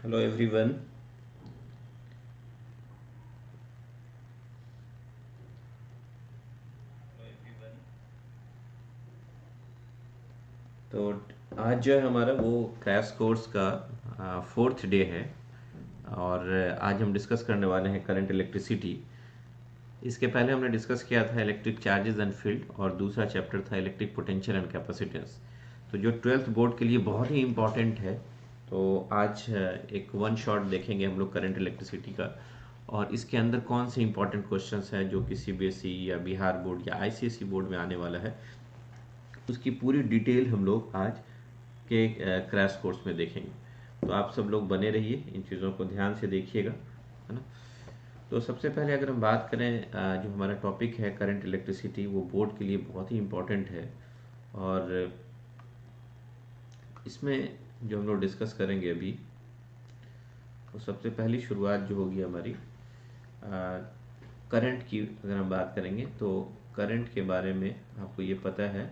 Hello everyone. तो आज जो है हमारा वो क्रैश कोर्स का फोर्थ डे है। और आज हम डिस्कस करने वाले हैं करंट इलेक्ट्रिसिटी। इसके पहले हमने डिस्कस किया था इलेक्ट्रिक चार्जेस एंड फील्ड, और दूसरा चैप्टर था इलेक्ट्रिक पोटेंशियल एंड कैपेसिटेंस। तो जो ट्वेल्थ बोर्ड के लिए बहुत ही इम्पॉर्टेंट है। तो आज एक वन शॉट देखेंगे हम लोग करंट इलेक्ट्रिसिटी का, और इसके अंदर कौन से इंपॉर्टेंट क्वेश्चंस हैं जो कि सीबीएसई या बिहार बोर्ड या आईसीएसई बोर्ड में आने वाला है, उसकी पूरी डिटेल हम लोग आज के क्रैश कोर्स में देखेंगे। तो आप सब लोग बने रहिए, इन चीज़ों को ध्यान से देखिएगा, है ना। तो सबसे पहले अगर हम बात करें, जो हमारा टॉपिक है करंट इलेक्ट्रिसिटी, वो बोर्ड के लिए बहुत ही इम्पोर्टेंट है। और इसमें जो हम लोग डिस्कस करेंगे अभी, तो सबसे पहली शुरुआत जो होगी हमारी करंट की। अगर हम बात करेंगे तो करंट के बारे में आपको ये पता है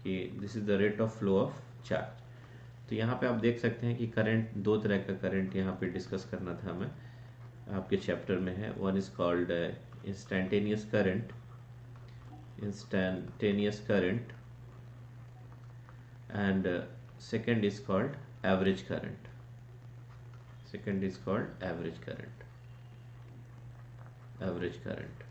कि this is the rate of flow of charge. तो यहाँ पे आप देख सकते हैं कि करंट, दो तरह का करंट यहाँ पे डिस्कस करना था हमें, आपके चैप्टर में है। One is called instantaneous current, and second is called average current. Average current.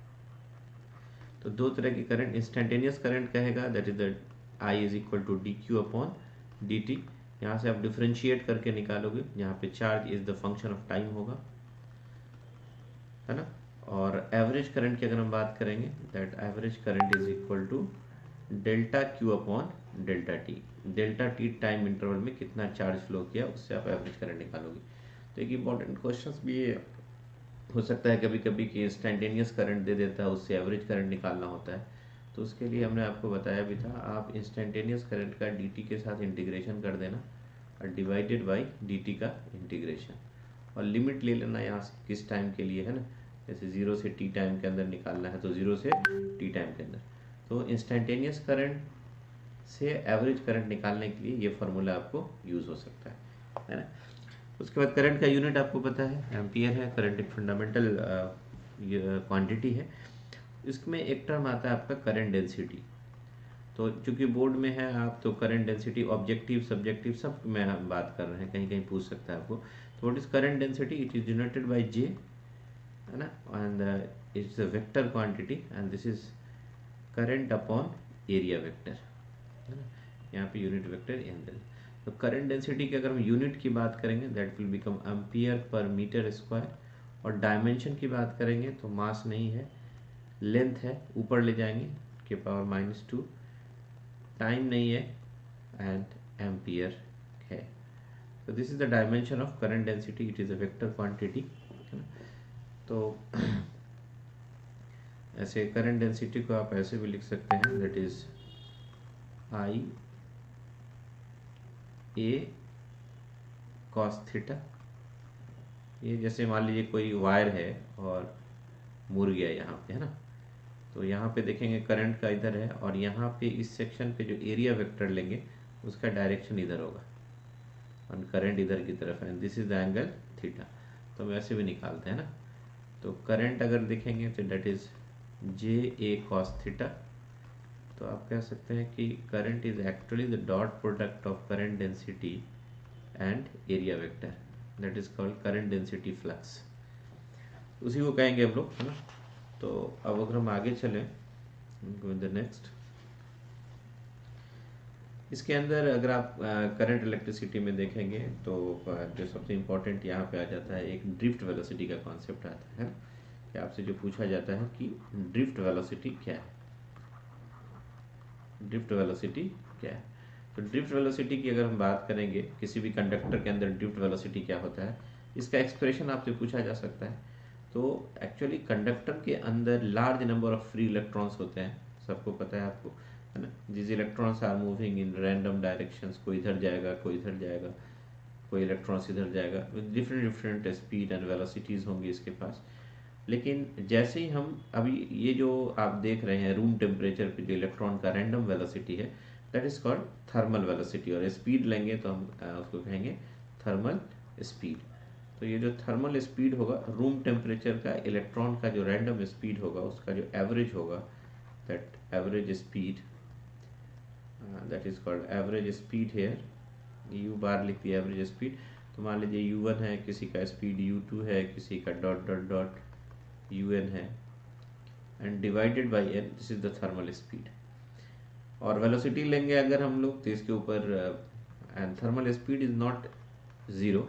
तो दो तरह की करंट। इंस्टेंटेनियस करंट कहेगा that is the I is equal to d q upon d t. यहाँ से आप डिफ्रेंशिएट करके निकालोगे, यहाँ पे charge is the function of time होगा, है ना। और एवरेज करंट की अगर हम बात करेंगे, that average current is equal to delta q upon delta t. Delta t time interval में कितना चार्ज फ्लो किया, उससे आप एवरेज करंट निकालोगे। तो एक इंपॉर्टेंट क्वेश्चन भी ये हो सकता है कभी कभी कि इंस्टेंटेनियस करंट दे देता है, उससे एवरेज करंट निकालना होता है। तो उसके लिए हमने आपको बताया भी था, आप इंस्टेंटेनियस करंट का dt के साथ इंटीग्रेशन कर देना, और डिवाइडेड बाई dt का इंटीग्रेशन, और लिमिट ले लेना यहाँ से किस टाइम के लिए, है ना। जैसे 0 से t टाइम के अंदर निकालना है तो 0 से t टाइम के अंदर। तो इंस्टेंटेनियस करंट से एवरेज करंट निकालने के लिए ये फार्मूला आपको यूज़ हो सकता है ना। उसके बाद करंट का यूनिट आपको पता है, एम्पियर है। करंट एक फंडामेंटल क्वांटिटी है। इसमें एक टर्म आता है आपका करंट डेंसिटी। तो चूंकि बोर्ड में है आप, तो करंट डेंसिटी ऑब्जेक्टिव सब्जेक्टिव सब में हम बात कर रहे हैं, कहीं कहीं पूछ सकता है आपको। तो what is current density? It is denoted by J, है ना, and it's a vector quantity, and this is current upon area vector, है ना। यहाँ पे यूनिट वेक्टर एंगल। तो करंट डेंसिटी की अगर हम यूनिट की बात करेंगे, that will become ampere per metre square. और डायमेंशन की बात करेंगे तो मास नहीं है, लेंथ है, ऊपर ले जाएंगे के पावर -2। टाइम नहीं है, एंड एम्पियर है। तो this is the dimension of current density, it is a vector quantity, है ना। तो ऐसे करंट डेंसिटी को आप ऐसे भी लिख सकते हैं, that is I A cos theta. ये जैसे मान लीजिए कोई वायर है और मुड़ गया यहाँ पे, है ना। तो यहाँ पे देखेंगे करंट का इधर है, और यहाँ पे इस सेक्शन पे जो एरिया वेक्टर लेंगे उसका डायरेक्शन इधर होगा, और करंट इधर की तरफ है, and this is the angle theta. तो हम ऐसे भी निकालते हैं ना। तो करंट अगर देखेंगे तो that is J A cos theta. तो आप कह सकते हैं कि current is actually the dot product of current density and area vector, that is called current density flux, उसी को कहेंगे हम लोग, है ना। तो अब अगर हम आगे चलें, नेक्स्ट, इसके अंदर अगर आप करंट इलेक्ट्रिसिटी में देखेंगे तो जो सबसे इम्पोर्टेंट यहाँ पे आ जाता है, एक ड्रिफ्ट वेलोसिटी का कॉन्सेप्ट आता है कि आपसे जो पूछा जाता है कि ड्रिफ्ट वेलोसिटी क्या है। ड्रिफ्ट वेलोसिटी क्या है? तो ड्रिफ्ट वेलोसिटी की अगर हम बात करेंगे, किसी भी कंडक्टर के अंदर ड्रिफ्ट वेलोसिटी क्या होता है, इसका एक्सप्रेशन आपसे पूछा जा सकता है। तो एक्चुअली कंडक्टर के अंदर large number of free electrons होते हैं, सबको पता है आपको, है ना। This electrons are moving in random directions, कोई इधर जाएगा, कोई इधर जाएगा, कोई इलेक्ट्रॉन्स इधर जाएगा, with different different speed and velocities होंगी इसके पास। लेकिन जैसे ही हम अभी ये जो आप देख रहे हैं रूम टेम्परेचर पे जो इलेक्ट्रॉन का रैंडम वेलोसिटी है, that is called thermal velocity, और स्पीड लेंगे तो हम उसको कहेंगे थर्मल स्पीड। तो ये जो थर्मल स्पीड होगा रूम टेम्परेचर का इलेक्ट्रॉन का जो रैंडम स्पीड होगा उसका जो एवरेज होगा, that average speed, that is called average speed here, u bar लिख दिया एवरेज स्पीड। तो मान लीजिए u1 है, किसी का स्पीड u2 है, किसी का डॉट डॉट डॉट un है, and divided by n, this is the thermal speed. और वेलोसिटी लेंगे अगर हम लोग तो इसके ऊपर, and thermal speed is not zero,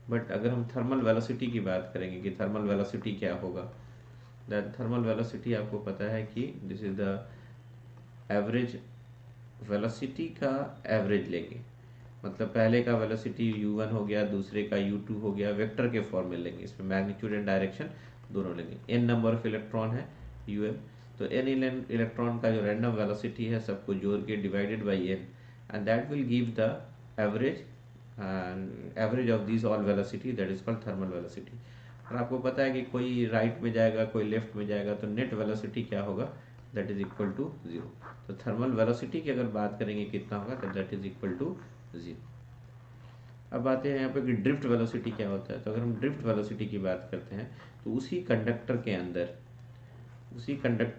but अगर हम थर्मल वेलोसिटी की बात करेंगे कि थर्मल वेलोसिटी क्या होगा, दैट थर्मल वेलोसिटी आपको पता है कि this is the average, velocity का एवरेज लेंगे, मतलब पहले का वेलोसिटी u1 हो गया, दूसरे का u2 हो गया, वेक्टर के फॉर्म में लेंगे, इसमें मैग्नीट्यूड एंड डायरेक्शन दोनों लेंगे। n नंबर ऑफ इलेक्ट्रॉन है um, तो n इलेक्ट्रॉन का जो रैंडम वेलोसिटी है सबको जोड़ के divided by n, and that will give the average of this all velocity, that is called thermal velocity. और आपको पता है कि कोई राइट में जाएगा, कोई लेफ्ट में जाएगा, तो नेट वेलोसिटी क्या होगा, that is equal to zero. तो थर्मल वेलोसिटी की अगर बात करेंगे कितना होगा, तो that is equal to zero. अब आते हैं यहाँ पे कि ड्रिफ्ट वेलोसिटी क्या होता है। तो अगर हम ड्रिफ्ट वेलोसिटी की बात करते हैं तो उसी कंडक्टर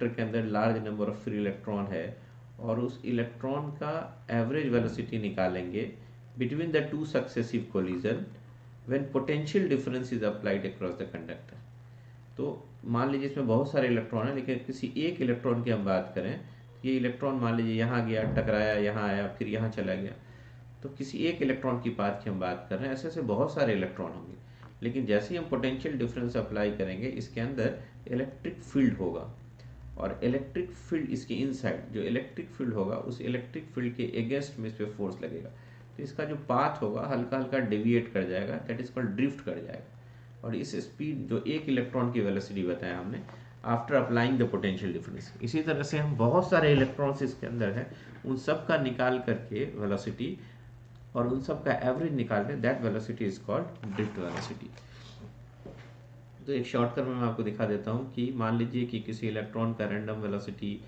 के अंदर large number of free electron है, और उस इलेक्ट्रॉन का एवरेज वेलोसिटी निकालेंगे between the two successive collision when potential difference is applied across the conductor. तो मान लीजिए इसमें बहुत सारे इलेक्ट्रॉन है, लेकिन किसी एक इलेक्ट्रॉन की हम बात करें, ये इलेक्ट्रॉन मान लीजिए यहाँ गया, टकराया, यहाँ आया, फिर यहाँ चला गया, तो किसी एक इलेक्ट्रॉन की पाथ की हम बात कर रहे हैं, ऐसे ऐसे बहुत सारे इलेक्ट्रॉन होंगे। लेकिन जैसे ही हम पोटेंशियल डिफरेंस अप्लाई करेंगे, इसके अंदर इलेक्ट्रिक फील्ड होगा, और इलेक्ट्रिक फील्ड इसके इनसाइड जो इलेक्ट्रिक फील्ड होगा, उस इलेक्ट्रिक फील्ड के अगेंस्ट में इस पर फोर्स लगेगा, तो इसका जो पाथ होगा हल्का हल्का डेविएट कर जाएगा, दैट इज कॉल्ड ड्रिफ्ट कर जाएगा। और इस स्पीड जो एक इलेक्ट्रॉन की वेलोसिटी बताया हमने after applying the potential difference, इसी तरह से हम बहुत सारे इलेक्ट्रॉन्स इसके अंदर है, उन सब का निकाल करके वेलोसिटी और उन सब का एवरेज निकाल लें, that velocity is called drift velocity. तो एक शॉर्टकट में मैं आपको दिखा देता हूँ कि मान लीजिए कि किसी इलेक्ट्रॉन का रैंडम वेलोसिटी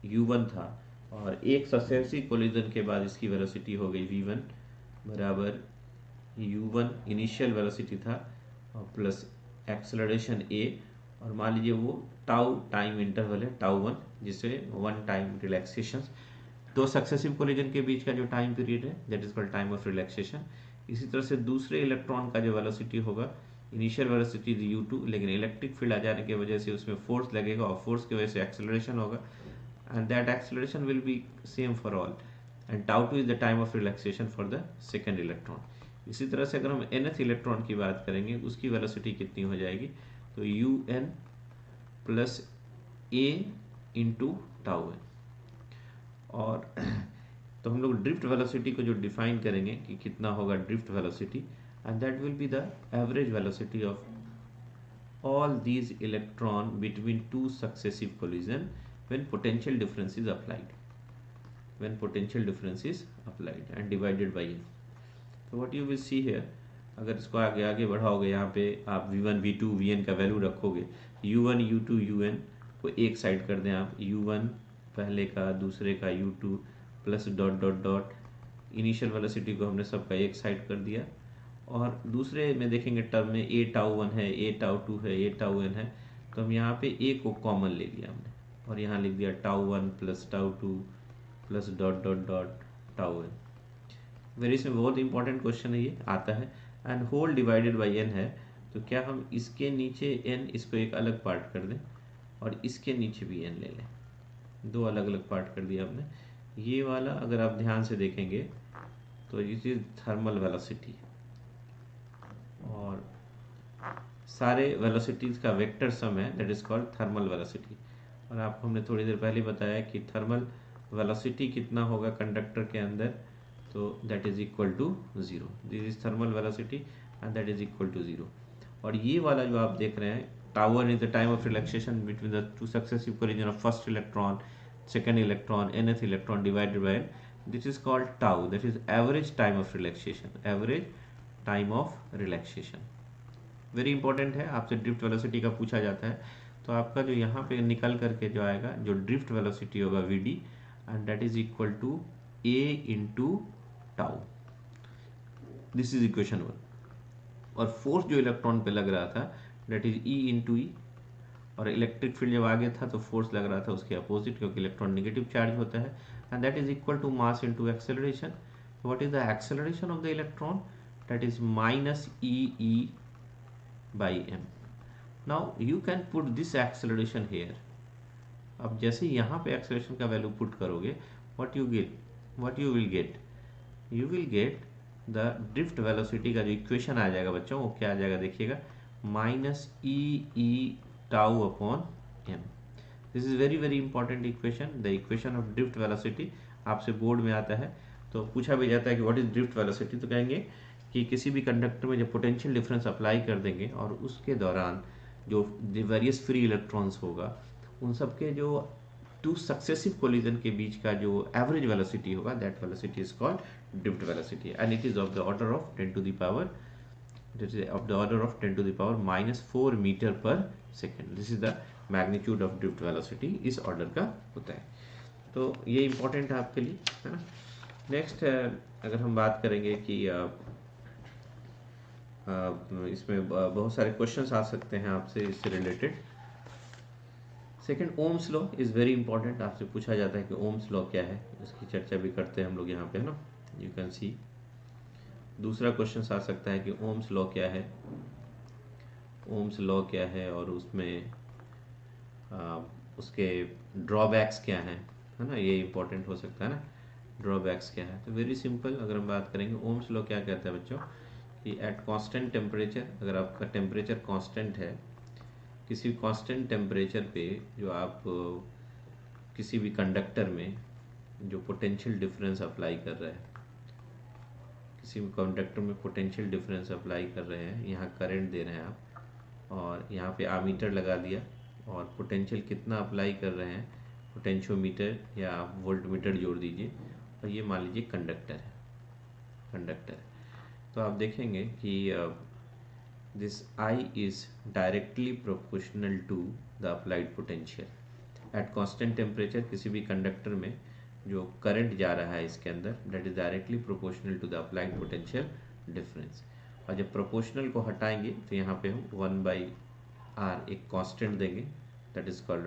u1 था, और एक सक्सेसिव कोलिजन के बाद इसकी वेलोसिटी हो गई v1 बराबर u1 इनिशियल वेलोसिटी था और प्लस एक्सेलरेशन a, और मान लीजिए वो टाउ टाइम इंटरवल है टाउ 1, जिससे 1 टाइम रिलैक्सेशन, दो सक्सेसिव कोलिजन के बीच का जो टाइम पीरियड है that is called time of relaxation. इसी तरह से दूसरे इलेक्ट्रॉन का जो वेलोसिटी होगा, इनिशियल वेलोसिटी u2, लेकिन इलेक्ट्रिक फील्ड आ जाने की वजह से उसमें फोर्स लगेगा, और फोर्स की वजह से एक्सेलरेशन होगा, and that acceleration will be same for all, and tau 2 is the time of relaxation for the second electron. इसी तरह से अगर हम nth इलेक्ट्रॉन की बात करेंगे, उसकी वेलोसिटी कितनी हो जाएगी, तो un plus a into tau n। और तो हम लोग ड्रिफ्ट वेलोसिटी को जो डिफाइन करेंगे कि कितना होगा drift velocity, and that will be the average velocity of all these electron between two successive collision when potential difference is applied and divided by n। तो what you will see here, अगर इसको आगे आगे बढ़ाओगे, यहाँ पे आप v1 v2 vn का value रखोगे, u1 u2 un को एक साइड कर दें आप, u1 पहले का, दूसरे का u2 plus dot dot dot, initial velocity को हमने सबका एक साइड कर दिया, और दूसरे में देखेंगे टर्म में a टाउ 1 है, a टाउ 2 है, a टाउ n है, तो हम यहाँ पे a को कॉमन ले लिया हमने, और यहाँ लिख दिया tau 1 plus tau 2 plus dot dot dot tau n। Very इसमें बहुत इंपॉर्टेंट क्वेश्चन है, ये आता है, and whole divided by n है, तो क्या हम इसके नीचे n, इसको एक अलग पार्ट कर दें, और इसके नीचे भी n ले लें, दो अलग अलग पार्ट कर दिया हमने। ये वाला अगर आप ध्यान से देखेंगे तो ये चीज थर्मल वेलोसिटी, और सारे वेलोसिटीज का वेक्टर सम है, that is called thermal velocity. और आपको हमने थोड़ी देर पहले बताया कि थर्मल वेलोसिटी कितना होगा कंडक्टर के अंदर, तो that is equal to zero, this is thermal velocity and that is equal to zero. और ये वाला जो आप देख रहे हैं, tau 1 is the time of relaxation between the two successive collision of first electron, second electron, nth electron divided by n, this is called tau, that is average time of relaxation। Very important है, आपसे drift velocity का पूछा जाता है, तो आपका जो यहाँ पे निकल करके जो आएगा, जो ड्रिफ्ट वेलोसिटी होगा vd, and that is equal to a into tau, this is equation 1। और फोर्स जो इलेक्ट्रॉन पे लग रहा था that is E into E, और इलेक्ट्रिक फील्ड जब आगे था तो फोर्स लग रहा था उसके अपोजिट, क्योंकि इलेक्ट्रॉन नेगेटिव चार्ज होता है, and that is equal to mass into acceleration. What is the acceleration of the electron? That is minus E E by M. Now you can put this acceleration here. अब जैसे यहाँ पे acceleration का value put करोगे, what you will get the drift velocity का जो equation आ जाएगा बच्चों, वो क्या आ जाएगा देखिएगा, minus E E tau upon M. This is very very important equation, the equation of drift velocity. आपसे बोर्ड में आता है तो पूछा भी जाता है कि व्हाट इज ड्रिफ्ट वेलोसिटी, तो कहेंगे कि किसी भी कंडक्टर में जब पोटेंशियल डिफरेंस अप्लाई कर देंगे और उसके दौरान जो वेरियस फ्री इलेक्ट्रॉन्स होगा उन सबके जो टू सक्सेसिव कोलिजन के बीच का जो एवरेज वेलोसिटी होगा, that velocity is called drift velocity, and it is of the order of 10 to the power -4 metre per second. This is the magnitude of drift velocity, इस order का होता है. तो ये इंपॉर्टेंट है आपके लिए, है ना. नेक्स्ट अगर हम बात करेंगे कि इसमें बहुत सारे क्वेश्चंस आ सकते हैं आपसे इससे related. Second, Ohm's law is very important. आपसे पूछा जाता है कि ओम्स लॉ क्या है, इसकी चर्चा भी करते हैं हम लोग यहाँ पे, है ना. You can see. दूसरा क्वेश्चन आ सकता है कि ओम्स लॉ क्या है, ओम्स लॉ क्या है और उसमें उसके ड्रॉबैक्स क्या हैं, है ना. ये इंपॉर्टेंट हो सकता है ना, ड्रॉबैक्स क्या है. तो वेरी सिंपल, अगर हम बात करेंगे ओम्स लॉ क्या कहता है बच्चों, कि एट कांस्टेंट टेम्परेचर, अगर आपका टेम्परेचर कांस्टेंट है, किसी कांस्टेंट टेम्परेचर पे जो आप किसी भी कंडक्टर में जो पोटेंशियल डिफरेंस अप्लाई कर रहे हैं, किसी भी कंडक्टर में पोटेंशियल डिफरेंस अप्लाई कर रहे हैं, यहाँ करंट दे रहे हैं आप, और यहाँ पे आमीटर लगा दिया और पोटेंशियल कितना अप्लाई कर रहे हैं, पोटेंशियोमीटर या आप वोल्टमीटर जोड़ दीजिए, और ये मान लीजिए कंडक्टर है. तो आप देखेंगे कि this I is directly proportional to the applied potential. At constant temperature किसी भी कंडक्टर में जो करंट जा रहा है इसके अंदर, that is directly proportional to the applied potential difference. और जब प्रोपोर्शनल को हटाएंगे तो यहाँ पे हम 1/r एक कांस्टेंट देंगे, that is called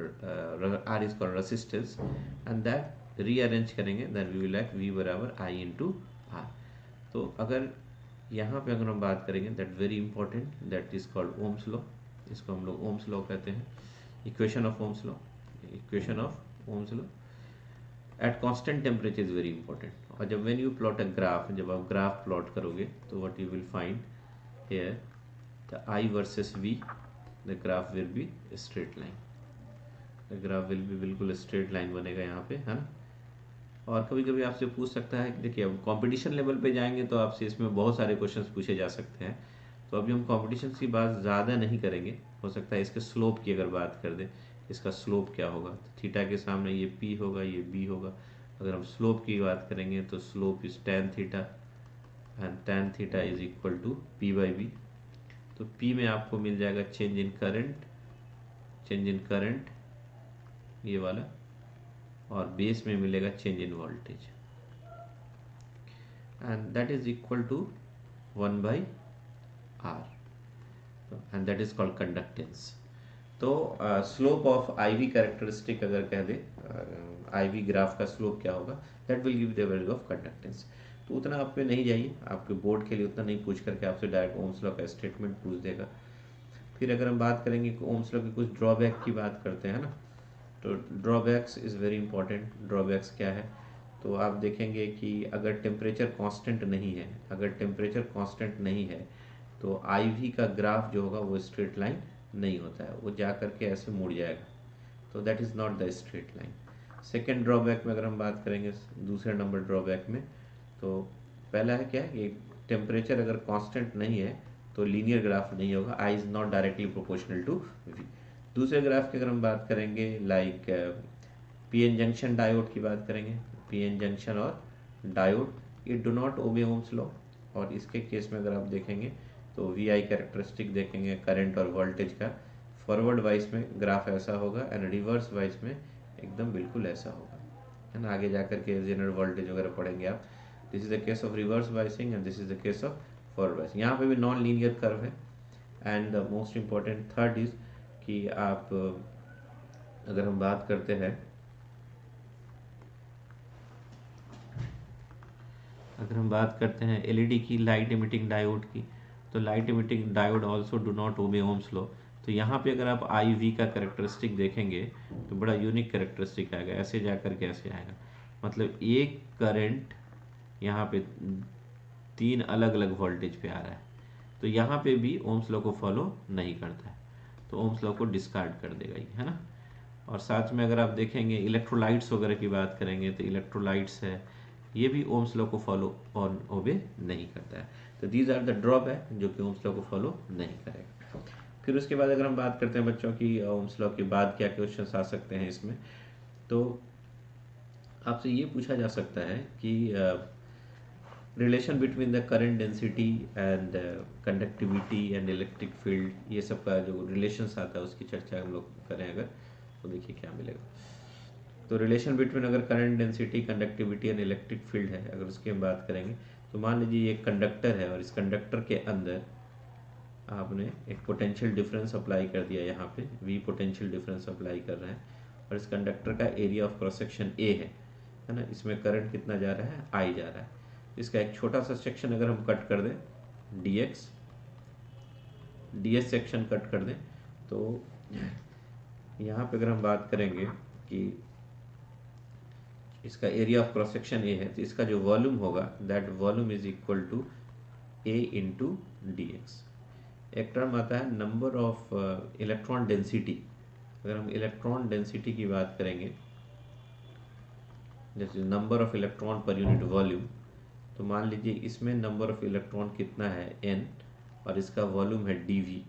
r is called resistance, and that rearrange करेंगे, then we will have v बराबर I into r. तो अगर यहाँ पे अगर हम बात करेंगे, that very important, that is called Ohm's law. इसको हम लोग ओम्स लॉ कहते हैं, equation of Ohm's law. At constant temperature is very important. और जब when you plot a graph, जब आप ग्राफ प्लॉट करोगे तो what you will find here, the I versus V, the graph will be straight line. The graph will be बिल्कुल straight line बनेगा यहाँ पे, है ना. और कभी कभी आपसे पूछ सकता है कि देखिए अब कंपटीशन लेवल पे जाएंगे तो आपसे इसमें बहुत सारे क्वेश्चंस पूछे जा सकते हैं. तो अभी हम कंपटीशन की बात ज़्यादा नहीं करेंगे. हो सकता है इसके स्लोप की अगर बात कर दें, इसका स्लोप क्या होगा, तो थीटा के सामने ये p होगा, ये b होगा. अगर हम स्लोप की बात करेंगे तो slope is tan theta, and tan theta is equal to p/b. तो p में आपको मिल जाएगा चेंज इन करंट ये वाला, और बेस में मिलेगा change in voltage, and that is equal to 1/r, and that is called conductance. तो स्लोप ऑफ IV कैरेक्टरिस्टिक अगर कह दे, IV ग्राफ का स्लोप क्या होगा, that will give the value of conductance. तो उतना आप पे नहीं जाइए, आपके बोर्ड के लिए उतना नहीं पूछ करके आपसे डायरेक्ट ओम्स लॉ का स्टेटमेंट पूछ देगा. फिर अगर हम बात करेंगे ओम्स लॉ के कुछ ड्रॉबैक की बात करते हैं ना, तो drawbacks is very important. Drawbacks क्या है, तो आप देखेंगे कि अगर टेम्परेचर कांस्टेंट नहीं है, तो IV का ग्राफ जो होगा वो स्ट्रेट लाइन नहीं होता है, वो जा करके ऐसे मुड़ जाएगा. तो that is not the straight line. Second drawback में अगर हम बात करेंगे, दूसरे नंबर ड्रॉबैक में, तो पहला है क्या, कि टेम्परेचर अगर कांस्टेंट नहीं है तो लीनियर ग्राफ नहीं होगा, I is not directly proportional to V. दूसरे ग्राफ की अगर हम बात करेंगे, लाइक PN जंक्शन डायोड की बात करेंगे, PN जंक्शन और डायोड, ये do not obey Ohm's law. और इसके केस में अगर आप देखेंगे तो VI कैरेक्टरिस्टिक देखेंगे करंट और वोल्टेज का, फॉरवर्ड वाइज में ग्राफ ऐसा होगा, एंड रिवर्स वाइज में एकदम बिल्कुल ऐसा होगा, है ना. आगे जाकर के जनरल वोल्टेज वगैरह पढ़ेंगे आप. This is the case of reverse biasing, and this is the case of forward bias. यहाँ पे भी नॉन लीनियर कर्व है। And the most important third is कि आप अगर हम बात करते हैं, एलईडी की, लाइट इमिटिंग डायोड की, तो light emitting diode also do not obey Ohm's law. तो यहाँ पे अगर आप आई वी का करेक्टरिस्टिक देखेंगे तो बड़ा यूनिक करेक्टरिस्टिक आएगा, ऐसे जा करके ऐसे आएगा। मतलब एक करंट यहाँ पे 3 अलग अलग वोल्टेज पे आ रहा है, तो यहाँ पे भी ओम्स लॉ को फॉलो नहीं करता है, तो ओम्स लॉ को डिस्कार्ड कर देगा ये, है ना। और साथ में अगर आप देखेंगे इलेक्ट्रोलाइट्स वगैरह की बात करेंगे तो इलेक्ट्रोलाइट्स है, ये भी ओम्स लॉ को फॉलो और ओबे नहीं करता है। तो दीज आर द ड्रॉप है जो कि ओम्स लॉ को फॉलो नहीं करेगा। फिर उसके बाद अगर हम बात करते हैं बच्चों की ओम्स लॉ के बाद क्या क्वेश्चन आ सकते हैं इसमें, तो आपसे ये पूछा जा सकता है कि relation between the current density and conductivity and electric field, ये सब का जो रिलेशंस आता है उसकी चर्चा हम लोग करें अगर, तो देखिए क्या मिलेगा। तो रिलेशन बिटवीन अगर current density, conductivity and electric field है, अगर उसकी हम बात करेंगे तो मान लीजिए ये कंडक्टर है और इस कंडक्टर के अंदर आपने एक पोटेंशियल डिफरेंस अप्लाई कर दिया, यहाँ पे V पोटेंशियल डिफरेंस अप्लाई कर रहे हैं, और इस कंडक्टर का area of cross section A है ना। इसमें करंट कितना जा रहा है, I जा रहा है। इसका एक छोटा सा सेक्शन अगर हम कट कर दें, ds सेक्शन कट कर दें, तो यहाँ पे अगर हम बात करेंगे कि इसका area of cross section A है, तो इसका जो वॉल्यूम होगा that volume is equal to A into dx। एक टर्म आता है नंबर ऑफ इलेक्ट्रॉन डेंसिटी। अगर हम इलेक्ट्रॉन डेंसिटी की बात करेंगे, जैसे number of electron per unit volume, तो मान लीजिए इसमें नंबर ऑफ इलेक्ट्रॉन कितना है n, और इसका वॉल्यूम है dv।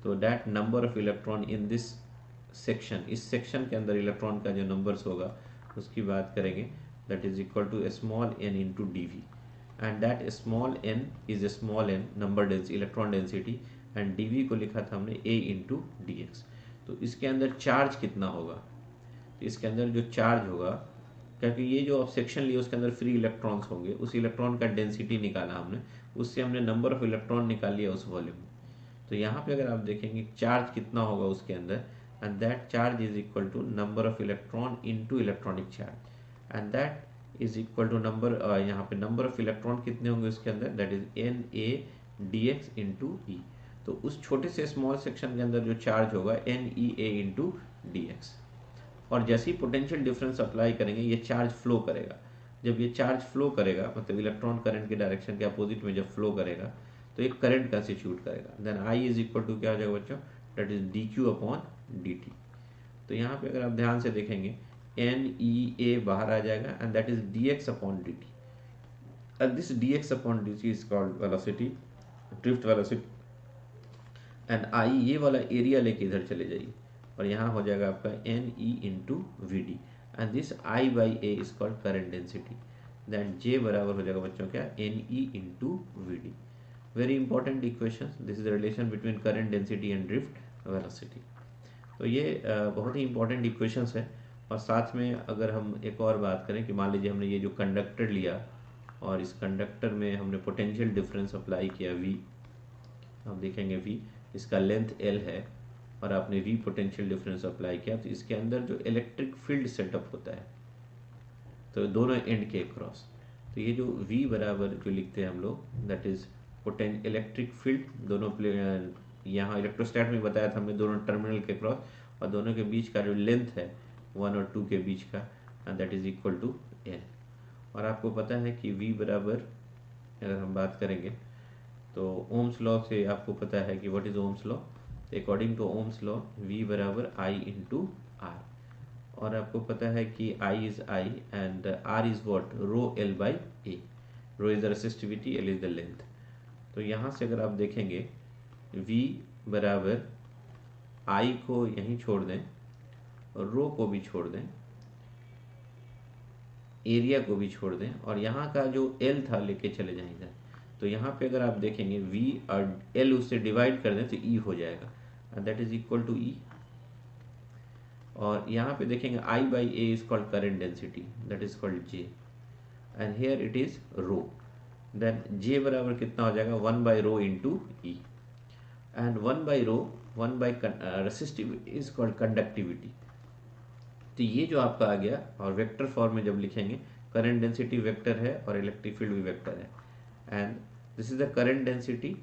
तो that number of electron in this section, इस सेक्शन के अंदर इलेक्ट्रॉन का जो नंबर्स होगा उसकी बात करेंगे, that is equal to small n into dv। And that small n is a small n number density, electron density, and dv को लिखा था हमने a इंटू dx। तो इसके अंदर चार्ज कितना होगा, तो इसके अंदर जो चार्ज होगा, क्योंकि ये जो आप सेक्शन लिए उसके अंदर फ्री इलेक्ट्रॉन्स होंगे, उस इलेक्ट्रॉन का डेंसिटी निकाला हमने, उससे हमने नंबर ऑफ इलेक्ट्रॉन निकाल लिया उस वॉल्यूम में। तो यहाँ पे अगर आप देखेंगे चार्ज कितना होगा उसके अंदर, and that charge is equal to number of electron into electronic charge, and that is equal to number, यहाँ पे नंबर ऑफ इलेक्ट्रॉन कितने होंगे उसके अंदर, that is Na dx into e. तो उस छोटे से स्मॉल सेक्शन के अंदर जो चार्ज होगा NEA इंटू dx, और जैसे ही पोटेंशियल डिफरेंस अप्लाई करेंगे ये चार्ज फ्लो करेगा। जब ये चार्ज फ्लो करेगा, मतलब इलेक्ट्रॉन करंट के डायरेक्शन के अपोजिट में जब फ्लो करेगा, तो एक करंट कंस्टिट्यूट करेगा। Then I is equal to क्या हो जाएगा बच्चों, that is dq upon dt। तो यहाँ पे अगर आप ध्यान से देखेंगे NEA बाहर आ जाएगा, and that is dx upon dt, and this dx upon dt is called velocity, drift velocity, and I ये वाला एरिया लेके इधर चले जाइए, और यहाँ हो जाएगा आपका NE into V D, and this I by A is called current density. Then J बराबर हो जाएगा बच्चों क्या, NE into V D. Very important equation, this is the relation between current density and drift velocity. तो ये बहुत ही important equations है। और साथ में अगर हम एक और बात करें कि मान लीजिए हमने ये जो कंडक्टर लिया, और इस कंडक्टर में हमने पोटेंशियल डिफरेंस अप्लाई किया V, आप देखेंगे V, इसका लेंथ L है, और आपने V पोटेंशियल डिफरेंस अप्लाई किया, तो इसके अंदर जो इलेक्ट्रिक फील्ड सेटअप होता है, तो दोनों एंड के क्रॉस, तो ये जो V बराबर जो लिखते हैं हम लोग, दैट इज इलेक्ट्रिक फील्ड, दोनों यहाँ इलेक्ट्रोस्टैट में बताया था हमने, दोनों टर्मिनल के क्रॉस, और दोनों के बीच का जो लेंथ है 1 और 2 के बीच का, and that is equal to L। और आपको पता है कि V बराबर अगर हम बात करेंगे तो ओम्स लॉ से आपको पता है कि what is Ohm's law. According to Ohm's law V बराबर I इंटू आर, और आपको पता है कि I is I and R is what, rho L by A. Rho is the resistivity, L is the length. तो यहाँ से अगर आप देखेंगे V बराबर I को यहीं छोड़ दें, और रो को भी छोड़ दें, एरिया को भी छोड़ दें, और यहाँ का जो L था लेके चले जाएं इधर, तो यहाँ पे अगर आप देखेंगे V और L उससे डिवाइड कर दें तो E हो जाएगा, and that is equal to E। और यहाँ पे देखेंगे I by A is called current density, that is called J, and here it is rho. Then J बराबर कितना हो जाएगा 1 by rho into E, and 1 by rho 1 by resistivity is called conductivity. तो ये जो आपका आ गया, और वेक्टर फॉर्म में जब लिखेंगे, करंट डेंसिटी वेक्टर है और इलेक्ट्रिक फील्ड भी वेक्टर है, and this is the current density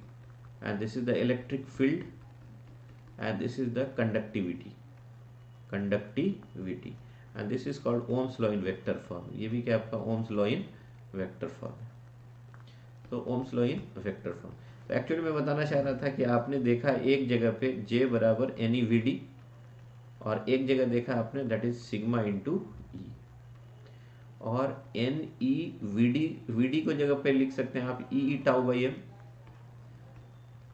and this is the electric field and this is the conductivity and this is called Ohm's law in vector form. ये भी क्या आपका Ohm's law in vector form है। तो Ohm's law in vector form. तो actually मैं बताना चाह रहा था कि आपने देखा एक जगह पे J बराबर एनी वी डी, और एक जगह देखा आपने that is sigma into E, और एन ई वी डी को जगह पे लिख सकते हैं आप ई टाउ बाई एम।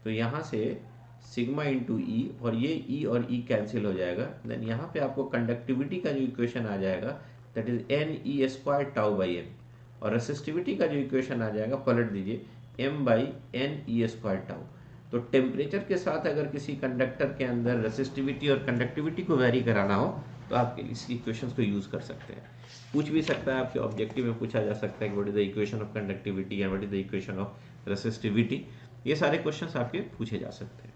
तो यहाँ से सिग्मा इंटू ई, और ये ई और ई कैंसिल हो जाएगा, देन यहाँ पे आपको कंडक्टिविटी का जो इक्वेशन आ जाएगा that is N E square tau by M, और रेसिस्टिविटी का जो इक्वेशन आ जाएगा, पलट दीजिए, M by N E square tau. तो टेम्परेचर के साथ अगर किसी कंडक्टर के अंदर रेसिस्टिविटी और कंडक्टिविटी को वेरी कराना हो तो आप इस इक्वेशंस को यूज कर सकते हैं। पूछ भी सकता है आपके ऑब्जेक्टिव में, पूछा जा सकता है कि what is the equation of conductivity and what is the equation of resistivity. ये सारे क्वेश्चंस आपके पूछे जा सकते हैं।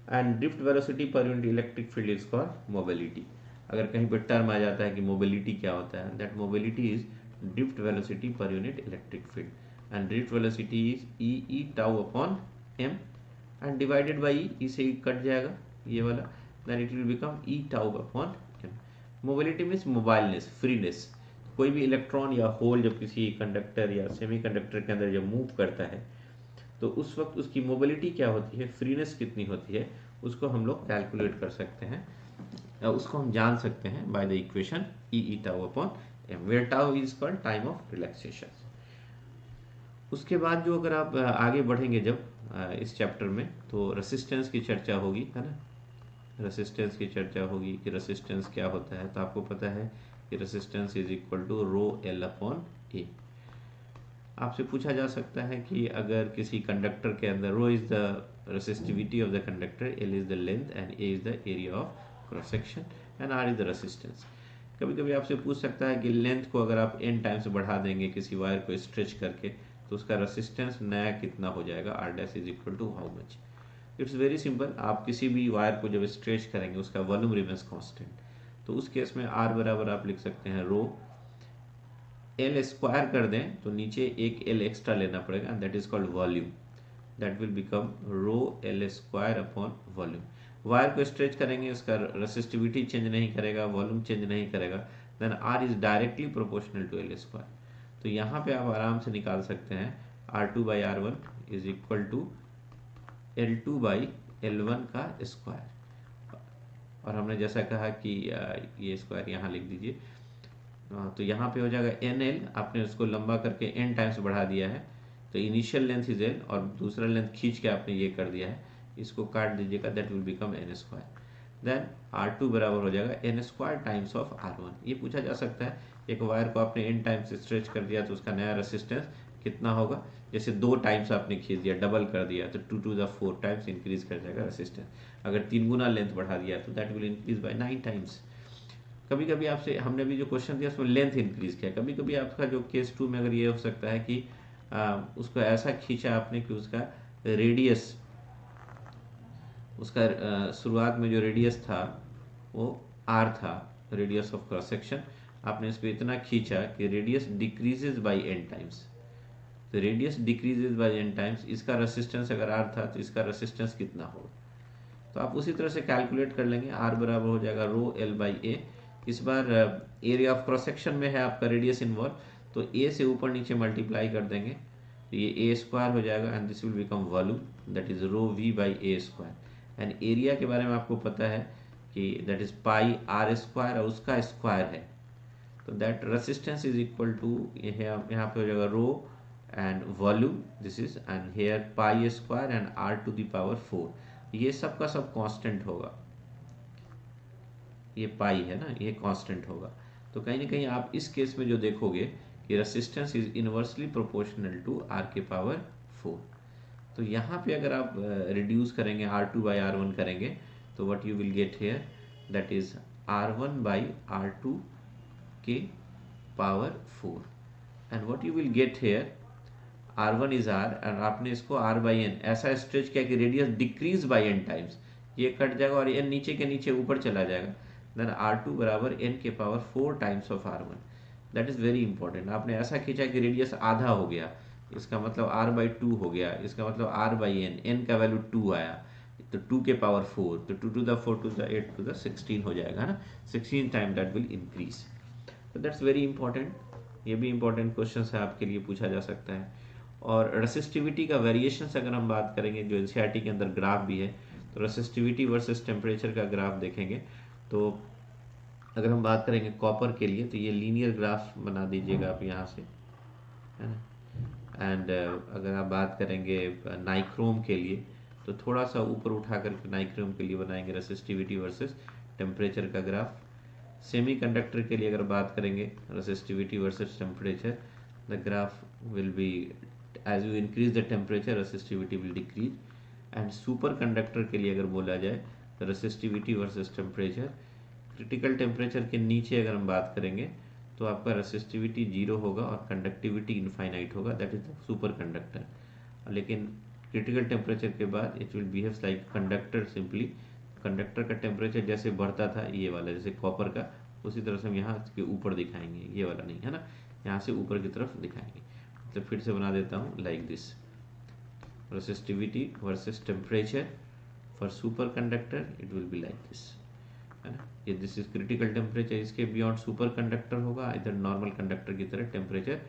And drift velocity per unit electric field is called mobility. अगर कहीं पर टर्म आ जाता है कि मोबिलिटी क्या होता है, that mobility is drift velocity per unit electric field, and drift velocity is e tau upon m, and divided by e से कट जाएगा ये वाला, then it will become e tau upon m. Mobility means mobileness, freeness. कोई भी electron या whole जब किसी कंडक्टर या सेमीकंडक्टर के अंदर जब मूव करता है तो उस वक्त उसकी मोबिलिटी क्या होती है, फ्रीनेस कितनी होती है, उसको हम लोग कैलकुलेट कर सकते हैं, उसको हम जान सकते हैं by the equation E tau upon M, where tau is called time of relaxation. उसके बाद जो अगर आप आगे बढ़ेंगे जब इस चैप्टर में, तो रेसिस्टेंस की चर्चा होगी, है ना, रेसिस्टेंस की चर्चा होगी कि रेसिस्टेंस क्या होता है। तो आपको पता है कि resistance is equal to rho L upon A. आपसे पूछा जा सकता है कि अगर किसी कंडक्टर के अंदर rho is the resistivity of the conductor, L is the length and A is the area of cross section and R is the resistance. कभी कभी आपसे पूछ सकता है कि लेंथ को अगर आप n टाइम्स बढ़ा देंगे किसी वायर को स्ट्रेच करके तो उसका रेसिस्टेंस नया कितना हो जाएगा, R dash is equal to how much. It's very simple, आप किसी भी वायर को जब स्ट्रेच करेंगे उसका वॉल्यूम रिमेंस कांस्टेंट, तो उस केस में आर बराबर आप लिख सकते हैं रो एल स्क्वायर कर दें तो नीचे एक एल एक्स्ट्रा लेना पड़ेगा, and that is called volume, that will become rho L square upon volume. Wire को स्ट्रेच करेंगे उसका रेसिस्टिविटी चेंज नहीं करेगा, वॉल्यूम चेंज नहीं करेगा, then R is directly proportional to L square. तो यहाँ पे आप आराम से निकाल सकते हैं R2 by R1 is equal to L2 by L1 का स्क्वायर, और हमने जैसा कहा कि ये स्क्वायर यहाँ लिख दीजिए, तो यहाँ पे हो जाएगा NL, आपने उसको लंबा करके n टाइम्स बढ़ा दिया है, तो इनिशियल लेंथ इज L और दूसरा लेंथ खींच के आपने ये कर दिया है, इसको काट दीजिएगा, that will become n square, then R2 बराबर हो जाएगा n square times of R1। ये पूछा जा सकता है एक वायर को आपने n टाइम्स स्ट्रेच कर दिया तो उसका नया रेसिस्टेंस कितना होगा, जैसे 2 टाइम्स आपने खींच दिया, डबल कर दिया तो 2 टू द 4 टाइम्स इंक्रीज कर जाएगा रेसिस्टेंस। अगर 3 गुना लेंथ बढ़ा दिया तो that will increase by 9 times. कभी कभी आपसे हमने भी जो क्वेश्चन दिया उसमें लेंथ इंक्रीज किया, कभी कभी आपका जो केस 2 में अगर ये हो सकता है कि उसको ऐसा खींचा आपने कि उसका रेडियस, उसका शुरुआत में जो रेडियस था वो r था, रेडियस ऑफ क्रॉस सेक्शन, आपने इसको इतना खींचा कि radius decreases by n times, तो radius decreases by n times, इसका रेसिस्टेंस अगर r था तो इसका रेसिस्टेंस कितना होगा, तो आप उसी तरह से कैलकुलेट कर लेंगे। r बराबर हो जाएगा रो एल बाई ए, इस बार एरिया ऑफ क्रॉस सेक्शन में है आपका रेडियस इन्वॉल्व, तो a से ऊपर नीचे मल्टीप्लाई कर देंगे तो ये a स्क्वायर हो जाएगा, and this will become volume, that is rho v by A square, and area के बारे में आपको पता है कि that is pi R square और उसका स्क्वायर है, तो that resistance is equal to यहाँ पे हो जाएगा rho and volume, this is and here pi square and r to the power 4, ये सब का सब कांस्टेंट होगा, ये पाई है ना, ये कांस्टेंट होगा। तो कहीं ना कहीं आप इस केस में जो देखोगे कि resistance is inversely proportional to r के पावर 4। तो यहाँ पे अगर आप रिड्यूस करेंगे R2 बाई R1 करेंगे तो what you will get here, that is R1 by R2 के power 4, and what you will get here R1 is R और आपने इसको R बाई एन ऐसा स्ट्रेच किया कि radius decrease by N times, ये कट जाएगा और एन नीचे के नीचे ऊपर चला जाएगा, देन R2 बराबर एन के power 4 times of R1। That is very important. आपने ऐसा खींचा कि रेडियस आधा हो गया, इसका मतलब R बाई 2 हो गया, इसका मतलब R बाई एन, एन का वैल्यू 2 आया, तो 2 के पावर 4, तो 2 to the 4 to the 8 to the 16 हो जाएगा ना, 16 टाइम दैट विल इंक्रीज। तो दैट्स वेरी इंपॉर्टेंट, ये भी इंपॉर्टेंट क्वेश्चन है आपके लिए, पूछा जा सकता है। और रेसिस्टिविटी का वेरिएशंस अगर हम बात करेंगे, जो एनसीईआरटी के अंदर ग्राफ भी है, तो रेसिस्टिविटी वर्सेस टेम्परेचर का ग्राफ देखेंगे। तो अगर हम बात करेंगे कॉपर के लिए, तो ये लीनियर ग्राफ बना दीजिएगा आप यहाँ से, है ना। एंड अगर आप बात करेंगे नाइक्रोम के लिए, तो थोड़ा सा ऊपर उठा करके नाइक्रोम के लिए बनाएंगे रेसिस्टिविटी वर्सेस टेम्परेचर का ग्राफ। सेमी कंडक्टर के लिए अगर बात करेंगे resistivity versus temperature, the graph will B as you increase the temperature resistivity will decrease। and super conductor के लिए अगर बोला जाए तो resistivity versus temperature, critical temperature के नीचे अगर हम बात करेंगे तो आपका रेसिस्टिविटी 0 होगा और कंडक्टिविटी इनफाइनाइट होगा, that is the super conductor. लेकिन क्रिटिकल टेम्परेचर के बाद it will behaves like conductor simply. Conductor का टेम्परेचर जैसे बढ़ता था, ये वाला जैसे कॉपर का, उसी तरह से हम यहाँ के ऊपर दिखाएंगे, ये वाला नहीं है ना, यहाँ से ऊपर की तरफ दिखाएंगे। तो फिर से बना देता हूँ like this, resistivity versus temperature for super conductor it will be like this, है ना। ये दिस इज क्रिटिकल टेम्परेचर, इसके बियॉन्ड सुपर कंडक्टर होगा, इधर नॉर्मल कंडक्टर की तरह टेम्परेचर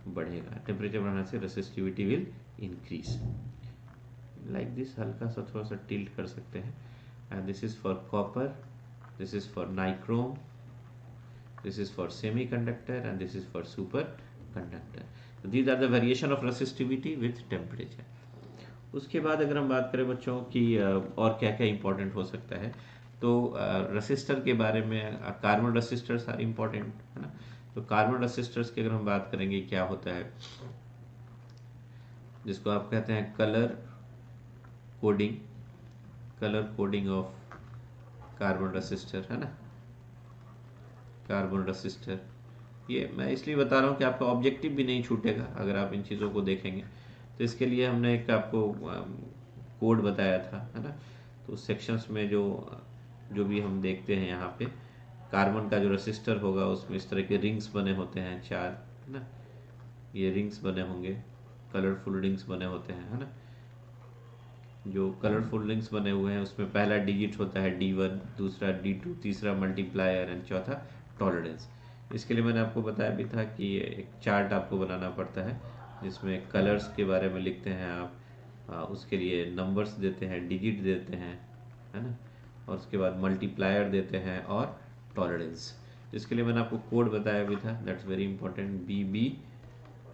बढ़ेगा, टेम्परेचर बढ़ने से resistivity will increase like this. हल्का सा थोड़ा सा टिल्ट कर सकते हैं। And this is for copper, this is for nichrome, this is for semi conductor and this is for super conductor. So these are the variation of resistivity with temperature। उसके बाद अगर हम बात करें बच्चों की और क्या क्या इंपॉर्टेंट हो सकता है, तो रेसिस्टर के बारे में, कार्बन रेसिस्टर्स आर इम्पोर्टेंट, है ना। तो कार्बन रेसिस्टर्स की अगर हम बात करेंगे क्या होता है, जिसको आप कहते हैं colour coding of carbon resistor, है ना। कार्बन रेसिस्टर, ये मैं इसलिए बता रहा हूँ कि आपका ऑब्जेक्टिव भी नहीं छूटेगा अगर आप इन चीज़ों को देखेंगे। तो इसके लिए हमने एक आपको कोड बताया था, है ना। तो सेक्शंस में जो भी हम देखते हैं यहाँ पे, कार्बन का जो रेसिस्टर होगा उसमें इस तरह के रिंग्स बने होते हैं 4, है ना। ये रिंग्स बने होंगे, कलरफुल रिंग्स बने होते हैं, है ना। जो कलरफुल रिंग्स बने हुए हैं उसमें पहला डिजिट होता है D1, दूसरा D2, तीसरा मल्टीप्लायर एंड चौथा टॉलरेंस। इसके लिए मैंने आपको बताया भी था कि एक चार्ट आपको बनाना पड़ता है जिसमें कलर्स के बारे में लिखते हैं आप, उसके लिए नंबर्स देते हैं, डिजिट देते हैं, है ना, और उसके बाद मल्टीप्लायर देते हैं और टॉलरेंस। इसके लिए मैंने आपको कोड बताया भी था, that's very important. BB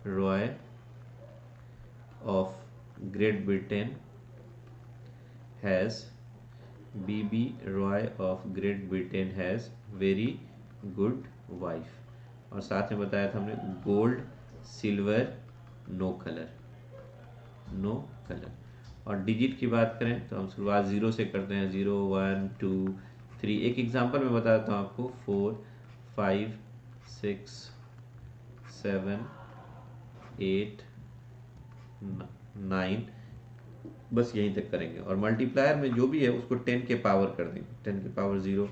Roy of great Britain has very good wife. और साथ में बताया था हमने गोल्ड, सिल्वर, नो कलर। और डिजिट की बात करें तो हम शुरुआत 0 से करते हैं, 0 1 2 3। एक एग्जांपल मैं बता देता हूँ आपको, 4 5 6 7 8 9, बस यहीं तक करेंगे। और मल्टीप्लायर में जो भी है उसको 10 के पावर कर देंगे, 10 के पावर 0,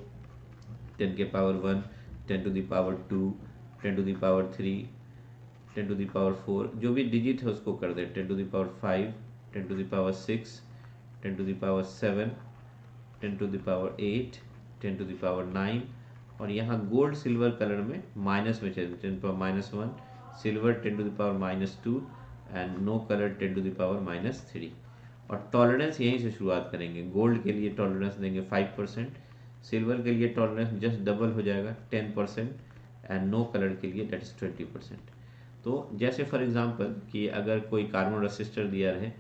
10 के power 1, 10 to the power 2, 10 to the power 3, 10 to the power 4, जो भी डिजिट है उसको कर दें, 10 to the power 5, 10 to the power 6, 10 to the power 7, 10 to the power 8, 10 to the power 9। और यहाँ गोल्ड सिल्वर कलर में माइनस में चलें, 10 power -1, silver 10 to the power -2 and no colour 10 to the power -3। और टॉलरेंस यहीं से शुरुआत करेंगे। गोल्ड के लिए टॉलरेंस देंगे 5%, सिल्वर के लिए टॉलरेंस जस्ट डबल हो जाएगा 10%, एंड नो कलर के लिए दैट इज 20%। तो जैसे फॉर एग्जांपल कि अगर कोई कार्बन रेसिस्टर दिया रहे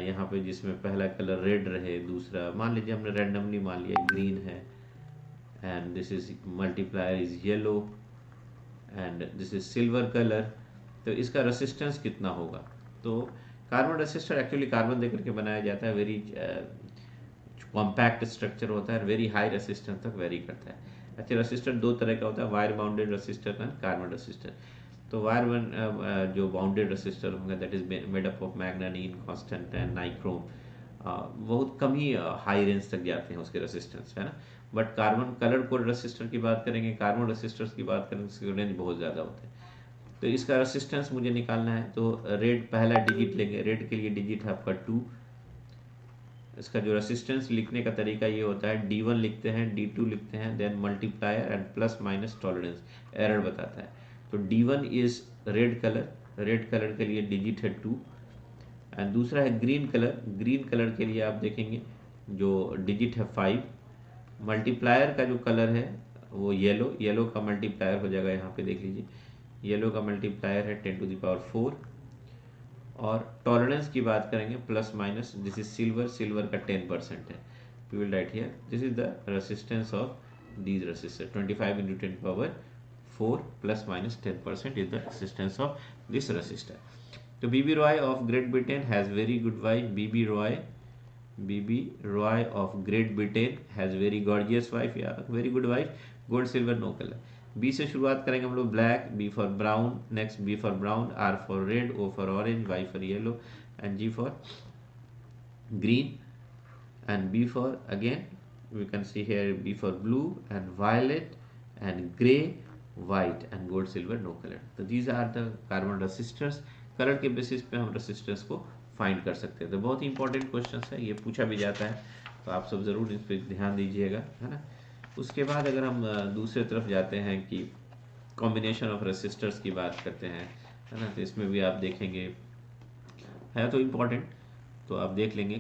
यहाँ पे, जिसमें पहला कलर रेड रहे, दूसरा मान लीजिए हमने रैंडमली मान लिया ग्रीन है, and this is multiplier is yellow and this is silver colour, तो इसका रेसिस्टेंस कितना होगा। तो कार्बन रेसिस्टर एक्चुअली कार्बन देकर के बनाया जाता है, वेरी कॉम्पैक्ट स्ट्रक्चर होता है, वेरी हाई रेसिस्टेंस तक वेरी करता है। अच्छा, रेसिस्टर दो तरह का होता है, wire bounded resistor and carbon resistor. तो तो वायर वन जो बाउंडेड रेसिस्टर होंगे that is made up of manganin, constant and nichrome, बहुत कम ही हाई रेंज तक जाते हैं उसके रेसिस्टेंस, है ना। But carbon colour code resistor की बात करेंगे, कार्बन रेसिस्टर्स की बात करेंगे, उसके रेंज बहुत ज़्यादा होते हैं। तो इसका रेसिस्टेंस मुझे निकालना है, तो रेड पहला डिजिट लेंगे, रेड के लिए डिजिट है आपका 2। इसका जो रेसिस्टेंस लिखने का तरीका ये होता है, D1 लिखते हैं, D2 लिखते हैं, then multiplier and plus minus tolerance, error बताता है। तो D1 is red colour, red colour के लिए डिजिट है 2। एंड दूसरा है ग्रीन कलर, ग्रीन कलर के लिए आप देखेंगे जो डिजिट है 5। मल्टीप्लायर का जो कलर है वो येलो, येलो का मल्टीप्लायर हो जाएगा, यहाँ पे देख लीजिए येलो का मल्टीप्लायर है 10 to the power 4। और टॉलरेंस की बात करेंगे plus minus, this is silver, silver का 10% है। We will write here this is the resistance of these resistor, 25 into 10 power 4 plus minus 10% is the resistance of this resistor. तो B B Roy of great Britain has very good wife, B B Roy of great Britain has very gorgeous wife, या very good wife, gold silver no colour. B से शुरुआत करेंगे हम लोग, black, B for brown, next B for brown, R for red, O for orange, Y for yellow and G for green and B for again we can see here B for blue and violet and gray, white and gold silver no color. तो these are the carbon resistors। Colour के basis पे हम resistance को find कर सकते हैं। तो बहुत ही इंपॉर्टेंट क्वेश्चन है, ये पूछा भी जाता है, तो आप सब जरूर इस पर ध्यान दीजिएगा, है ना। उसके बाद अगर हम दूसरे तरफ जाते हैं कि कॉम्बिनेशन ऑफ रेसिस्टर्स की बात करते हैं, है ना, तो इसमें भी आप देखेंगे है तो इम्पॉर्टेंट, तो आप देख लेंगे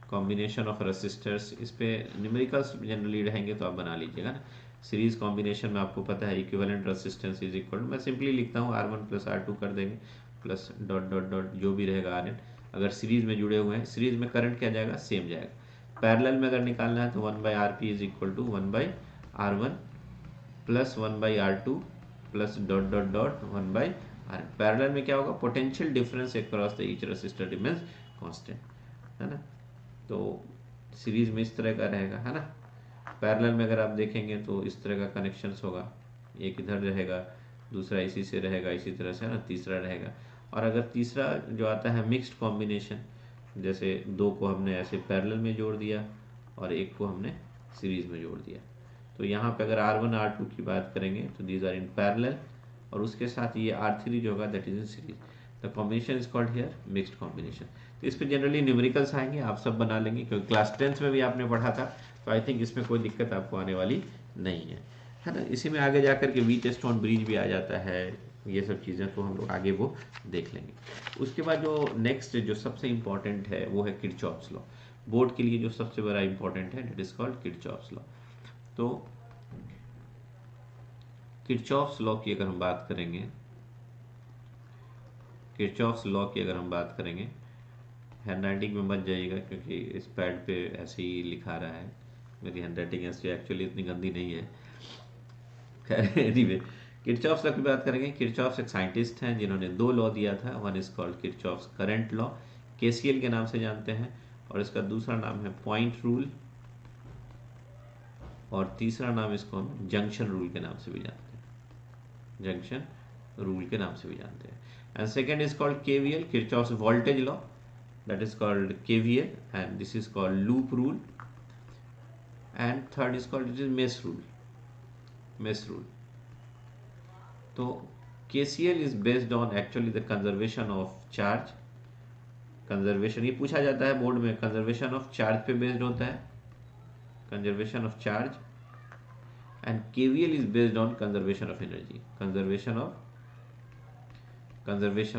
कॉम्बिनेशन ऑफ रेसिस्टर्स, इस पे न्यूमेरिकल्स जनरली रहेंगे तो आप बना लीजिएगा ना। सीरीज कॉम्बिनेशन में आपको पता है इक्विवेलेंट रेसिस्टेंस इज इक्वल, मैं सिंपली लिखता हूँ R1 प्लस R2 कर देंगे प्लस डॉट डॉट डॉट जो भी रहेगा Rn। अगर सीरीज में जुड़े हुए हैं, सीरीज में करंट क्या जाएगा, सेम जाएगा। पैरेलल में अगर निकालना है तो 1/Rp is equal to 1/R1 plus 1/R2 plus dot dot dot 1/Rn। Parallel में क्या होगा, potential difference across the each resistor remains constant, है ना। तो सीरीज में इस तरह का रहेगा, है ना। पैरेलल में अगर आप देखेंगे तो इस तरह का कनेक्शंस होगा, एक इधर रहेगा, दूसरा इसी से रहेगा, इसी तरह से, है ना, तीसरा रहेगा। और अगर तीसरा जो आता है मिक्स्ड कॉम्बिनेशन, जैसे दो को हमने ऐसे पैरेलल में जोड़ दिया और एक को हमने सीरीज में जोड़ दिया, तो यहाँ पे अगर R1 R2 की बात करेंगे तो दीज आर इन पैरेलल, और उसके साथ ये R3 जो होगा that is in series. The combination is called here mixed combination. तो इस पे जनरली न्यूमेरिकल्स आएंगे, आप सब बना लेंगे, क्योंकि क्लास 10th में भी आपने पढ़ा था, तो आई थिंक इसमें कोई दिक्कत आपको आने वाली नहीं है ना। इसी में आगे जाकर के व्हीटस्टोन ब्रिज भी आ जाता है, ये सब चीज़ें तो हम लोग आगे वो देख लेंगे। उसके बाद जो नेक्स्ट जो सबसे इम्पॉर्टेंट है वो है किरचॉफ्स लॉ। बोर्ड के लिए जो सबसे बड़ा इंपॉर्टेंट है it is called Kirchhoff's law. तो किरचॉफ्स लॉ की अगर हम बात करेंगे, किरचॉफ्स लॉ की अगर हम बात करेंगे, हैंडराइटिंग में मत जाइएगा क्योंकि इस पैड पे ऐसे ही लिखा रहा है, मेरी हैंडराइटिंग ऐसे एक्चुअली इतनी गंदी नहीं है। खैर एनीवे, किरचॉफ्स लॉ की बात करेंगे। किरचॉफ्स एक साइंटिस्ट हैं जिन्होंने दो लॉ दिया था, one is called Kirchhoff's current law, KCL के नाम से जानते हैं, और इसका दूसरा नाम है पॉइंट रूल, और तीसरा नाम इसको हम जंक्शन रूल के नाम से भी जानते हैं, जंक्शन रूल के नाम से भी जानते हैं। And second is called KVL, Kirchhoff's voltage law, that is called KVL, and this is called loop rule, and third is called it is mesh rule. तो KCL is based on actually the conservation of charge, conservation, ये पूछा जाता है board में, conservation of charge पे based होता है, conservation of charge, and KVL is based on conservation of energy, conservation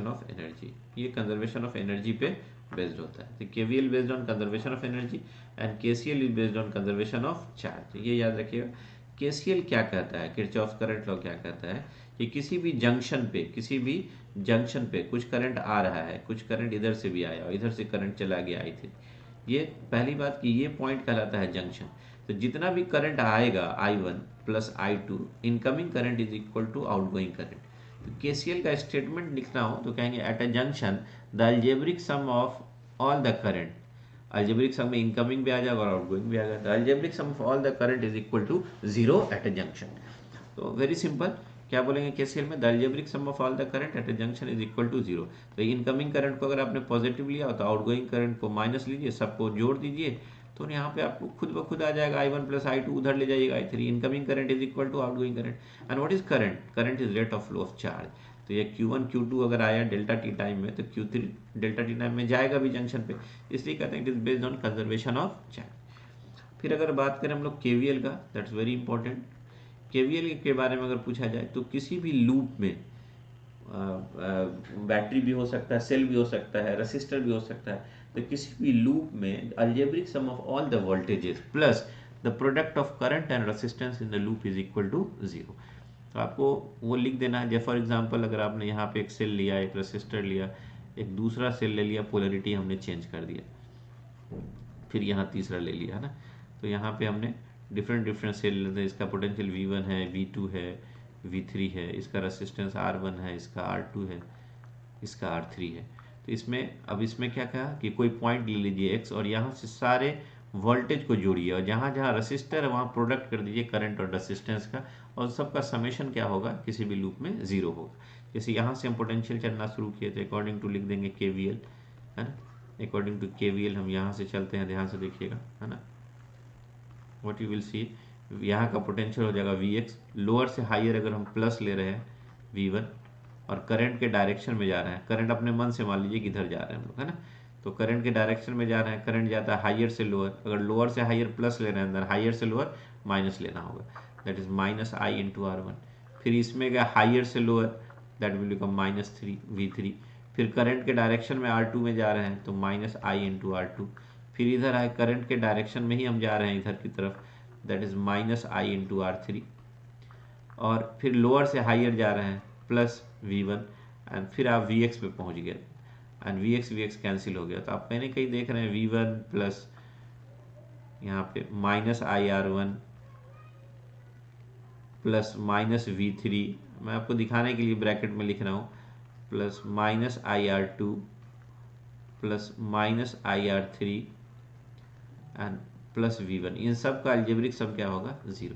of energy, ये कंजर्वेशन ऑफ एनर्जी पे बेस्ड होता है। तो KVL based on conservation of energy and KCL is based on conservation of charge. ये याद रखिएगा। KCL क्या कहता है, किरचॉफ्स करंट लॉ क्या कहता है कि किसी भी जंक्शन पे कुछ करंट आ रहा है, कुछ करंट इधर से भी आया और इधर से करंट चला गया, आई थी, ये पहली बात कि ये पॉइंट कहलाता है जंक्शन। तो जितना भी करंट आएगा I1 plus I2, incoming current is equal to outgoing current. तो KCL का स्टेटमेंट लिखना हो तो कहेंगे at a junction the algebraic sum of all the current, algebraic sum में इनकमिंग भी आ जाएगा और आउटगोइंग भी आ जाएगा, the algebraic sum of all the current is equal to 0 at a junction. तो वेरी सिंपल, क्या बोलेंगे केसीएल में, the algebraic sum of all the current at a junction is equal to zero. तो incoming current को अगर आपने positive लिया तो आउटगोइंग करंट को माइनस लीजिए, सबको जोड़ दीजिए, तो यहाँ पे आपको खुद ब खुद आ जाएगा I1 प्लस I2, उधर ले जाइएगा I3। Incoming current is equal to outgoing current. And what is current? Current is rate of flow of charge. तो ये Q1 Q2 अगर आया डेल्टा टी टाइम में, तो Q3 डेल्टा टी टाइम में जाएगा भी जंक्शन पे, इसलिए कहते हैं it is based on conservation of charge. फिर अगर बात करें हम लोग KVL का, दैट्स वेरी इंपॉर्टेंट। KVL के बारे में अगर पूछा जाए तो किसी भी लूप में बैटरी भी हो सकता है, सेल भी हो सकता है, रेसिस्टर भी हो सकता है, तो किसी भी लूप में algebraic sum of all the voltages plus the product of current and resistance in the loop is equal to zero. तो आपको वो लिख देना है। जैसे फॉर एग्जांपल अगर आपने यहाँ पे एक सेल लिया, एक रेसिस्टर लिया, एक दूसरा सेल ले लिया, पोलैरिटी हमने चेंज कर दिया, फिर यहाँ तीसरा ले लिया है ना, तो यहाँ पे हमने डिफरेंट सेल, इसका पोटेंशियल V1 है, V2 है, V3 है, इसका रेसिस्टेंस R1 है, इसका R2 है, इसका R3 है। तो इसमें अब इसमें क्या कहा कि कोई पॉइंट ले लीजिए X और यहाँ से सारे वोल्टेज को जोड़िए और जहाँ जहाँ रेसिस्टर है वहाँ प्रोडक्ट कर दीजिए करंट और रेसिस्टेंस का, और सबका समेशन क्या होगा, किसी भी लूप में जीरो होगा। जैसे यहाँ से हम पोटेंशियल चलना शुरू किए थे, अकॉर्डिंग टू लिख देंगे KVL, है ना। अकॉर्डिंग टू KVL हम यहाँ से चलते हैं, ध्यान से देखिएगा, है ना। व्हाट यू विल सी, यहाँ का पोटेंशियल हो जाएगा Vx, लोअर से हायर अगर हम प्लस ले रहे हैं V1 और करंट के डायरेक्शन में जा रहे हैं, करंट अपने मन से मान लीजिए किधर जा रहे हैं हम लोग, है ना, तो करंट के डायरेक्शन में जा रहे हैं, करंट जाता है हायर से लोअर, अगर लोअर से हायर प्लस ले रहे हैं अंदर, हायर से लोअर माइनस लेना होगा, that is minus I into R1। फिर इसमें गया हायर से lower, that will become minus 3 V3। फिर करंट के डायरेक्शन में R2 में जा रहे हैं तो माइनस I इंटू R2। फिर इधर आए, करंट के डायरेक्शन में ही हम जा रहे हैं इधर की तरफ, that is minus I into R3। और फिर लोअर से हायर जा रहे हैं प्लस V1, एंड फिर आप Vx पे पहुंच गए एंड Vx कैंसिल हो गया। तो आप मैंने कहीं देख रहे हैं V1 प्लस यहाँ पे minus IR1 plus minus V3, मैं आपको दिखाने के लिए ब्रैकेट में लिख रहा हूँ, plus minus IR2 plus minus IR3 and plus V1। इन सब का अलजेब्रिक सम क्या होगा, जीरो।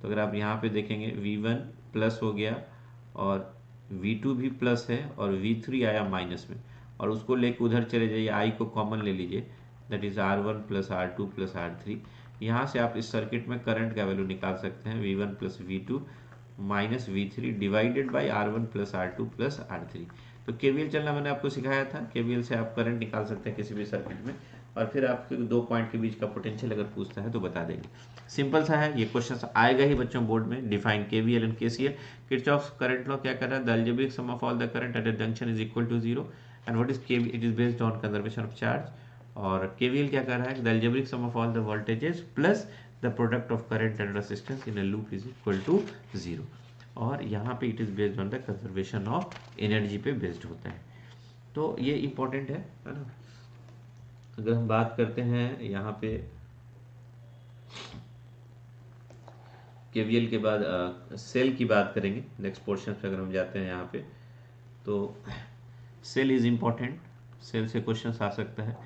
तो अगर आप यहाँ पे देखेंगे V1 प्लस हो गया और V2 भी प्लस है और V3 आया माइनस में, और उसको लेके उधर चले जाइए, I को कॉमन ले लीजिए, that is R1 plus R2 plus R3। यहाँ से आप इस सर्किट में करंट का वैल्यू निकाल सकते हैं, V1 plus V2 minus V3 divided by R1 plus R2 plus R3। तो KVL चलना मैंने आपको सिखाया था, KVL से आप करंट निकाल सकते हैं किसी भी सर्किट में, और फिर आपके दो पॉइंट के बीच का पोटेंशियल अगर पूछता है तो बता देंगे। सिंपल सा है, ये क्वेश्चन आएगा ही बच्चों बोर्ड में। Define KVL and KCL। Kirchhoff's current law क्या कर रहा है, the algebraic sum of all the current at a junction is equal to zero, and what is KVL, it is based on conservation of charge. और KVL क्या कर रहा है, the algebraic sum of all the voltages plus the product of current and resistance in a loop is equal to zero, और यहाँ पे it is based on the conservation of energy पे based होता है। तो ये इंपॉर्टेंट है ना। अगर हम बात करते हैं यहाँ पे KVL के बाद सेल की बात करेंगे नेक्स्ट पोर्शन पे। अगर हम जाते हैं यहाँ पे तो सेल इज इम्पॉर्टेंट, सेल से क्वेश्चन आ सकता है।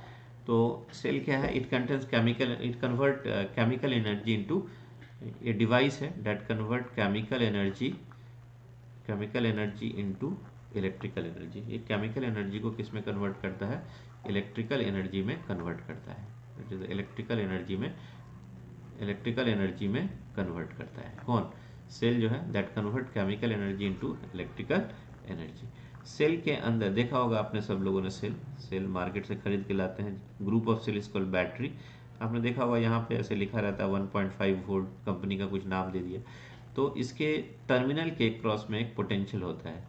तो सेल क्या है, it contains chemical, it convert chemical energy into, ये डिवाइस है that convert chemical energy into electrical energy. ये केमिकल एनर्जी को किस में कन्वर्ट करता है, इलेक्ट्रिकल एनर्जी में कन्वर्ट करता है। इलेक्ट्रिकल एनर्जी में कन्वर्ट करता है कौन, सेल जो है, that convert chemical energy into electrical energy. Cell के अंदर देखा होगा आपने सब लोगों ने, सेल मार्केट से खरीद के लाते हैं, group of cell is called battery. आपने देखा होगा यहाँ पे ऐसे लिखा रहता है 1.5 वोल्ट, कंपनी का कुछ नाम दे दिया। तो इसके टर्मिनल के क्रॉस में एक पोटेंशियल होता है,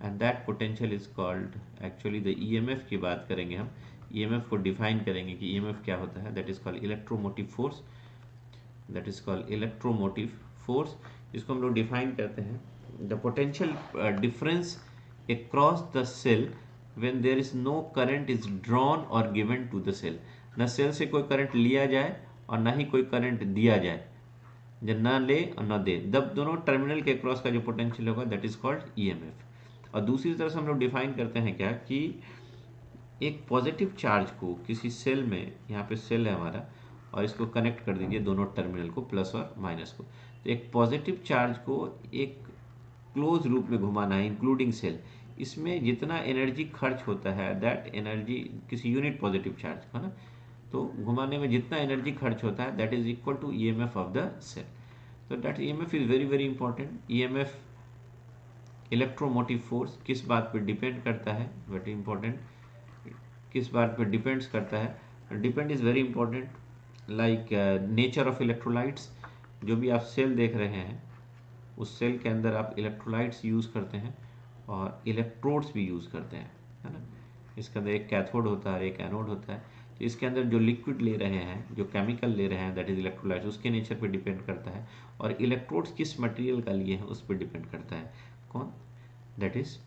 and that potential is called, actually the EMF की बात करेंगे हम, EMF को डिफाइन करेंगे कि EMF क्या होता है, that is called electromotive force, that is called electromotive force. इसको हम लोग डिफाइन करते हैं, the potential difference across the cell when there is no current is drawn or given to the cell। न सेल से कोई करंट लिया जाए और ना ही कोई करंट दिया जाए, जब ना ले और ना दे, तब दोनों टर्मिनल के क्रॉस का जो पोटेंशियल होगा दैट इज कॉल्ड EMF। और दूसरी तरफ से हम लोग डिफाइन करते हैं क्या, कि एक पॉजिटिव चार्ज को किसी सेल में, यहाँ पे सेल है हमारा, और इसको कनेक्ट कर दीजिए दोनों टर्मिनल को, प्लस और माइनस को। तो एक पॉजिटिव चार्ज को एक क्लोज लूप में घुमाना है इंक्लूडिंग सेल, इसमें जितना एनर्जी खर्च होता है दैट एनर्जी किसी यूनिट पॉजिटिव चार्ज का ना, तो घुमाने में जितना एनर्जी खर्च होता है that is equal to EMF of the cell. तो that EMF is very very important. EMF electromotive force किस बात पर डिपेंड करता है, वेरी इंपॉर्टेंट, किस बात पर डिपेंड्स करता है, depend is very important. Like nature of electrolytes, जो भी आप सेल देख रहे हैं उस सेल के अंदर आप इलेक्ट्रोलाइट्स यूज़ करते हैं और इलेक्ट्रोड्स भी यूज़ करते हैं, है ना। इसके अंदर एक कैथोड होता है और एक एनोड होता है। तो इसके अंदर जो लिक्विड ले रहे हैं, जो केमिकल ले रहे हैं दैट इज इलेक्ट्रोलाइट्स, उसके नेचर पे डिपेंड करता है। और इलेक्ट्रोड्स किस मटेरियल का लिए हैं उस पर डिपेंड करता है। कौन? That is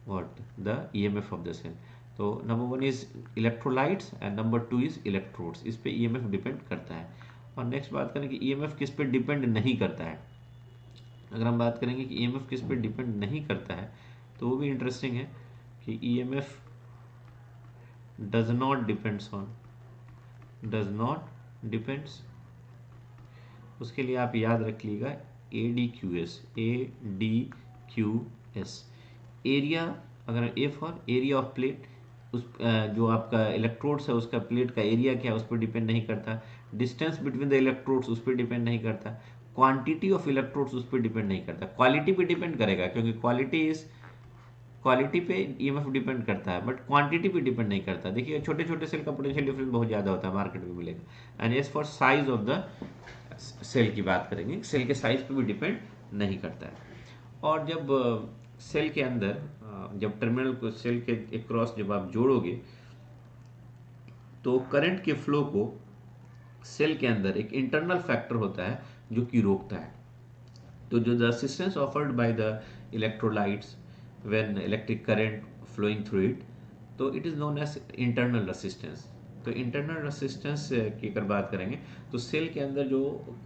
what the EMF of the cell. तो number 1 is electrolytes and number 2 is electrodes, इस पे ईएमएफ डिपेंड करता है। और नेक्स्ट बात करें कि ईएमएफ किस पे डिपेंड नहीं करता है। अगर हम बात करेंगे कि ईएमएफ किस पे डिपेंड नहीं करता है तो वो भी इंटरेस्टिंग है कि ईएमएफ डज नॉट डिपेंड्स, उसके लिए आप याद रख लीजिएगा ADQS, एरिया, अगर A for area of plate, उस जो आपका इलेक्ट्रोड्स है उसका प्लेट का एरिया क्या है उस पर डिपेंड नहीं करता। डिस्टेंस बिटवीन द इलेक्ट्रोड्स उस पर डिपेंड नहीं करता। क्वांटिटी ऑफ इलेक्ट्रोड्स उस पर डिपेंड नहीं करता। क्वालिटी पे डिपेंड करेगा क्योंकि क्वालिटी पे ईएमएफ डिपेंड करता है, बट क्वांटिटी पे डिपेंड नहीं करता। देखिए छोटे छोटे सेल का पोटेंशियल डिफरेंस बहुत ज़्यादा होता है, मार्केट में मिलेगा। And as for size of the cell की बात करेंगे, सेल के साइज पे भी डिपेंड नहीं करता है। और जब सेल के अंदर जब टर्मिनल को सेल के अक्रॉस जब आप जोड़ोगे तो करंट के फ्लो को सेल के अंदर एक इंटरनल फैक्टर होता है जो कि रोकता है। तो जो the resistance offered by the electrolytes when electric current flowing through it, तो it is known as internal resistance. तो इंटरनल रेजिस्टेंस की अगर बात करेंगे तो सेल के अंदर जो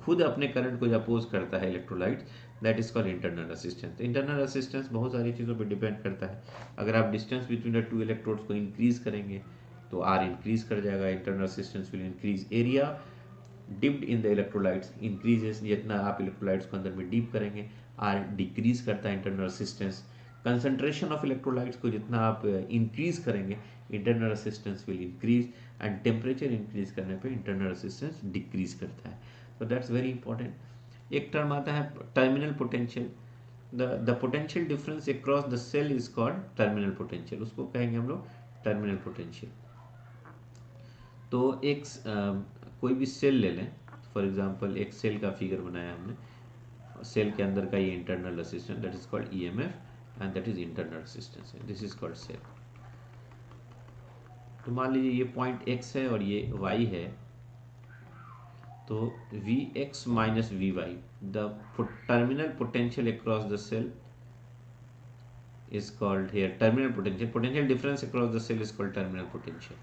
खुद अपने करंट को अपोज करता है electrolyte, that is called internal resistance. Internal resistance बहुत सारी चीज़ों पर डिपेंड करता है। अगर आप distance between the two electrodes को इंक्रीज करेंगे तो आर इंक्रीज कर जाएगा, internal resistance will increase. Area dipped in the electrolytes increases, जितना आप इलेक्ट्रोलाइट्स को अंदर में डीप करेंगे आर डिक्रीज करता है internal resistance. Concentration of electrolytes को जितना आप इंक्रीज करेंगे internal resistance will increase, and temperature increase करने पे इंटरनल रेजिस्टेंस डिक्रीज करता है। तो दैट्स वेरी इंपॉर्टेंट। एक टर्म आता है terminal potential. The potential difference across the cell is called terminal potential, उसको कहेंगे हम लोग टर्मिनल पोटेंशियल। तो एक कोई भी सेल ले लें, फॉर एग्जांपल एक सेल का फिगर बनाया हमने, सेल के अंदर का ये internal resistance that is called EMF and that is internal resistance, this is called cell. तो मान लीजिए ये पॉइंट x है और ये y है, तो Vx minus Vy the terminal potential across the cell is called here terminal potential difference across the cell is called terminal potential।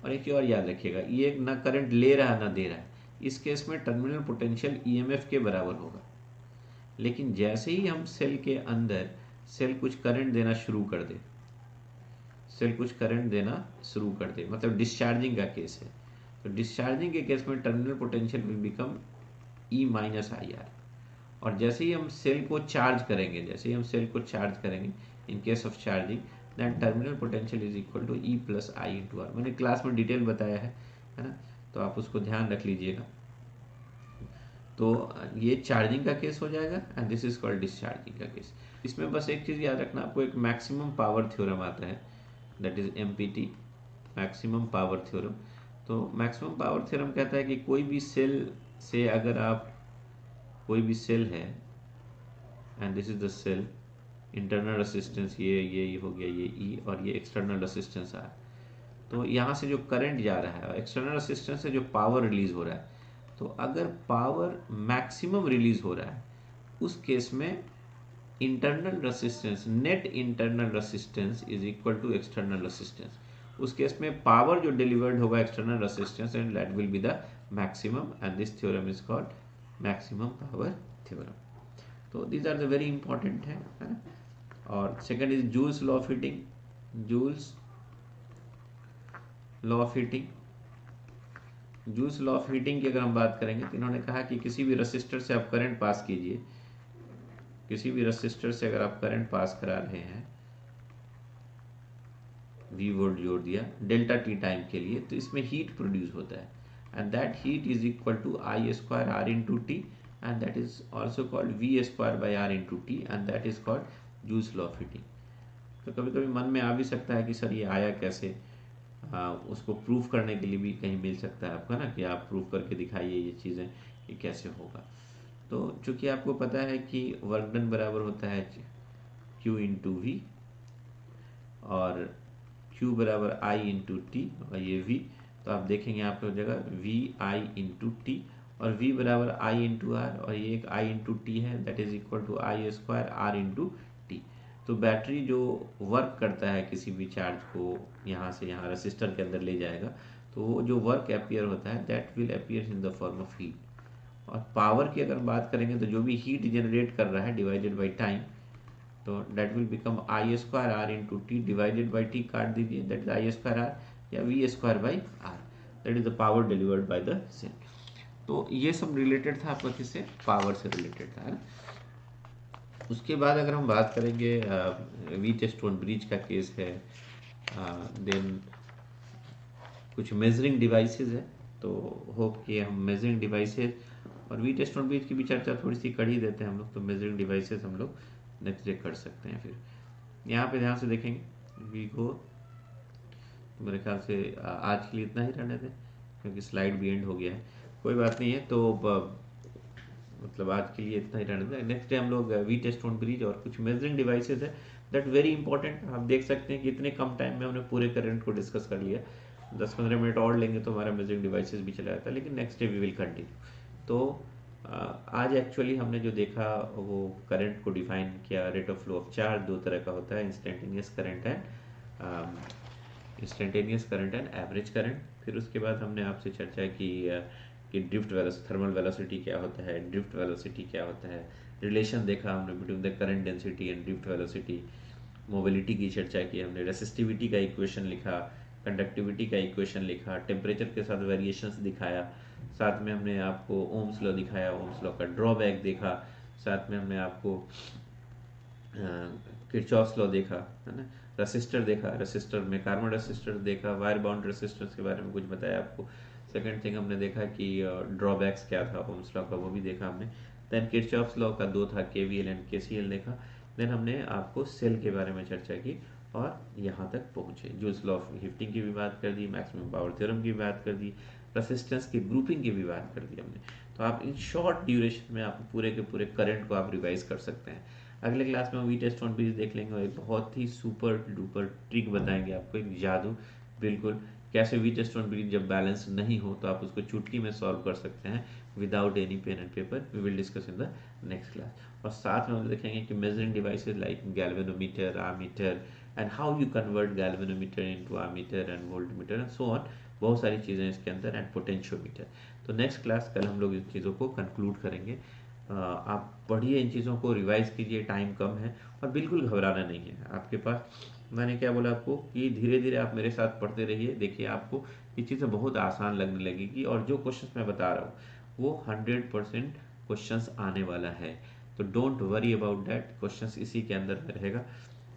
और एक और याद रखिएगा, ये ना करंट ले रहा है ना दे रहा है, इस केस में टर्मिनल पोटेंशियल ईएमएफ के बराबर होगा। लेकिन जैसे ही हम सेल के अंदर सेल कुछ करंट देना शुरू कर दे, मतलब डिस्चार्जिंग का केस है, तो डिस्चार्जिंग के केस में terminal potential will become E minus IR। और जैसे ही हम सेल को चार्ज करेंगे, in case of charging then terminal potential is equal to E plus I into R. मैंने क्लास में डिटेल बताया है ना, तो आप उसको ध्यान रख लीजिएगा। तो ये चार्जिंग का केस हो जाएगा and this is called discharging का केस। इसमें बस एक चीज़ याद रखना, आपको एक मैक्सिमम पावर थ्योरम आता है that is MPT, maximum power theorem. तो मैक्सिमम पावर थ्योरम कहता है कि कोई भी सेल से अगर आप कोई भी सेल है and this is the cell, internal resistance ये हो गया, ये E और ये एक्सटर्नल रेजिस्टेंस आ, तो यहाँ से जो करंट जा रहा है और एक्सटर्नल रेजिस्टेंस से जो पावर रिलीज हो रहा है, तो अगर पावर मैक्सिमम रिलीज हो रहा है उस केस में internal resistance, net internal resistance is equal to external resistance. उस केस में पावर जो डिलीवर्ड होगा external resistance and that will be the maximum, and this theorem is called maximum power theorem. तो these are the very important है ना। और second is Joule's law of heating. Joule's law of heating की अगर हम बात करेंगे तो इन्होंने कहा कि किसी भी रेसिस्टर से आप करंट पास कीजिए, किसी भी रजिस्टर से अगर आप करंट पास करा रहे हैं, V वोल्ट जोड़ दिया डेल्टा टी टाइम के लिए, तो इसमें हीट प्रोड्यूस होता है and that heat is equal to I square R into T and that is also called V square by R into T and that is called joule's law of heating. तो कभी कभी मन में आ भी सकता है कि सर ये आया कैसे, उसको प्रूफ करने के लिए भी कहीं मिल सकता है आपका ना, कि आप प्रूफ करके दिखाइए ये चीज़ें कि कैसे होगा। तो चूंकि आपको पता है कि वर्क डन बराबर होता है Q इंटू वी और Q बराबर I इंटू टी और ये V, तो आप देखेंगे आपको जगह V I इंटू टी और V बराबर I इंटू आर और ये एक I इंटू टी है, that is equal to I square R into T. तो बैटरी जो वर्क करता है किसी भी चार्ज को यहाँ से यहाँ रेसिस्टर के अंदर ले जाएगा, तो वो जो वर्क अपीयर होता है that will appear in the form of heat. और पावर की अगर बात करेंगे तो जो भी हीट जनरेट कर रहा है डिवाइडेड बाई टाइम, तो that will become I square R into T divided by T, काट दीजिए, that is I square R या V square by R, that is the power delivered by the cell. तो ये सब related था आपका किससे, पावर से रिलेटेड था, है ना। उसके बाद अगर हम बात करेंगे व्हीटस्टोन ब्रिज का केस है, देन कुछ मेजरिंग डिवाइसेस है, तो होप कि हम मेजरिंग डिवाइसेस और व्हीटस्टोन ब्रिज की भी चर्चा थोड़ी सी कर ही देते हैं हम लोग, तो मेजरिंग डिवाइसेस हम लोग नेक्स्ट डे कर सकते हैं। फिर यहाँ पे ध्यान से देखेंगे वी को, मेरे ख्याल से आज के लिए इतना ही रहने दें क्योंकि स्लाइड भी एंड हो गया है, कोई बात नहीं है। तो मतलब आज के लिए इतना ही रहने दें। नेक्स्ट डे हम लोग व्हीटस्टोन ब्रिज और कुछ मेजरिंग डिवाइसेस है, दैट वेरी इंपॉर्टेंट। आप देख सकते हैं कि इतने कम टाइम में हमने पूरे करंट को डिस्कस कर लिया, 10-15 मिनट और लेंगे तो हमारा मेजरिंग डिवाइसेस भी चला जाता है, लेकिन next day we will continue. तो आज एक्चुअली हमने जो देखा वो करंट को डिफाइन किया, rate of flow of charge दो तरह का होता है, instantaneous current and average current. फिर उसके बाद हमने आपसे चर्चा की कि ड्रिफ्ट वेलोसिटी, थर्मल वेलोसिटी क्या होता है, ड्रिफ्ट वेलोसिटी क्या होता है, रिलेशन देखा हमने between the current density and drift velocity. Mobility की चर्चा की हमने, रेसिस्टिविटी का इक्वेशन लिखा, कंडक्टिविटी का इक्वेशन लिखा, टेम्परेचर के साथ वेरिएशंस दिखाया, साथ में हमने आपको ओम्स लॉ दिखाया, ओम्स लॉ का ड्रॉबैक देखा, साथ में हमने आपको किरचॉफ्स लॉ देखा, है ना, रेसिस्टर देखा, रेसिस्टर में कार्बन रेसिस्टर देखा, वायर बाउंड रेसिस्टर्स के बारे में कुछ बताया आपको। सेकंड थिंग हमने देखा कि ड्रॉबैक्स क्या था ओम्स लॉ का, वो भी देखा हमने। देन किरचॉफ्स लॉ का दो था, केवीएल एंड केसीएल देखा। देन हमने आपको सेल के बारे में चर्चा की और यहाँ तक पहुँचे, जूल्स लॉ ऑफ हीटिंग की भी बात कर दी, मैक्सिमम पावर थ्योरम की भी बात कर दी, रेसिस्टेंस की ग्रुपिंग की भी बात कर दी हमने। तो आप इन शॉर्ट ड्यूरेशन में आप पूरे के पूरे करंट को आप रिवाइज कर सकते हैं। अगले क्लास में हम व्हीटस्टोन ब्रिज देख लेंगे और एक बहुत ही सुपर डुपर ट्रिक बताएंगे आपको, एक जादू बिल्कुल, कैसे व्हीटस्टोन ब्रिज जब बैलेंस नहीं हो तो आप उसको चुटकी में सॉल्व कर सकते हैं without any pen and paper. We will discuss in the next class. और साथ में हम देखेंगे कि measuring devices like galvanometer, ammeter and how you convert galvanometer into ammeter and voltmeter and so on, बहुत सारी चीज़ें इसके अंदर, एंड पोटेंशियोमीटर। तो नेक्स्ट क्लास कल हम लोग इन चीज़ों को कंक्लूड करेंगे। आप पढ़िए, इन चीज़ों को रिवाइज कीजिए, टाइम कम है और बिल्कुल घबराना नहीं है आपके पास। मैंने क्या बोला आपको कि धीरे धीरे आप मेरे साथ पढ़ते रहिए, देखिए आपको ये चीज़ें बहुत आसान लगने लगेगी और जो क्वेश्चंस मैं बता रहा हूँ वो 100% क्वेश्चंस आने वाला है। तो don't worry about that, questions इसी के अंदर में रहेगा।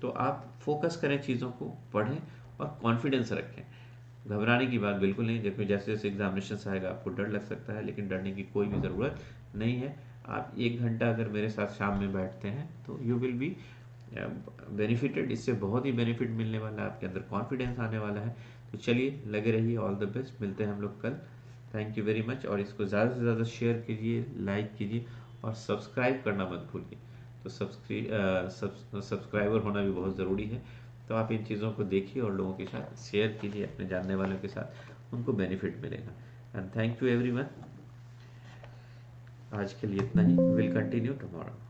तो आप फोकस करें, चीज़ों को पढ़ें और कॉन्फिडेंस रखें। घबराने की बात बिल्कुल नहीं। देखो जैसे जैसे एग्जामिनेशन आएगा आपको डर लग सकता है, लेकिन डरने की कोई भी ज़रूरत नहीं है। आप 1 घंटा अगर मेरे साथ शाम में बैठते हैं तो यू विल बी बेनिफिटेड, इससे बहुत ही बेनिफिट मिलने वाला है, आपके अंदर कॉन्फिडेंस आने वाला है। तो चलिए लगे रहिए, ऑल द बेस्ट, मिलते हैं हम लोग कल। Thank you very much. और इसको ज़्यादा से ज़्यादा शेयर कीजिए, लाइक कीजिए और सब्सक्राइब करना मत भूलिए। तो सब्सक्राइबर होना भी बहुत ज़रूरी है। तो आप इन चीज़ों को देखिए और लोगों के साथ शेयर कीजिए, अपने जानने वालों के साथ, उनको बेनिफिट मिलेगा। And thank you everyone. आज के लिए इतना ही, विल कंटिन्यू टुमारो।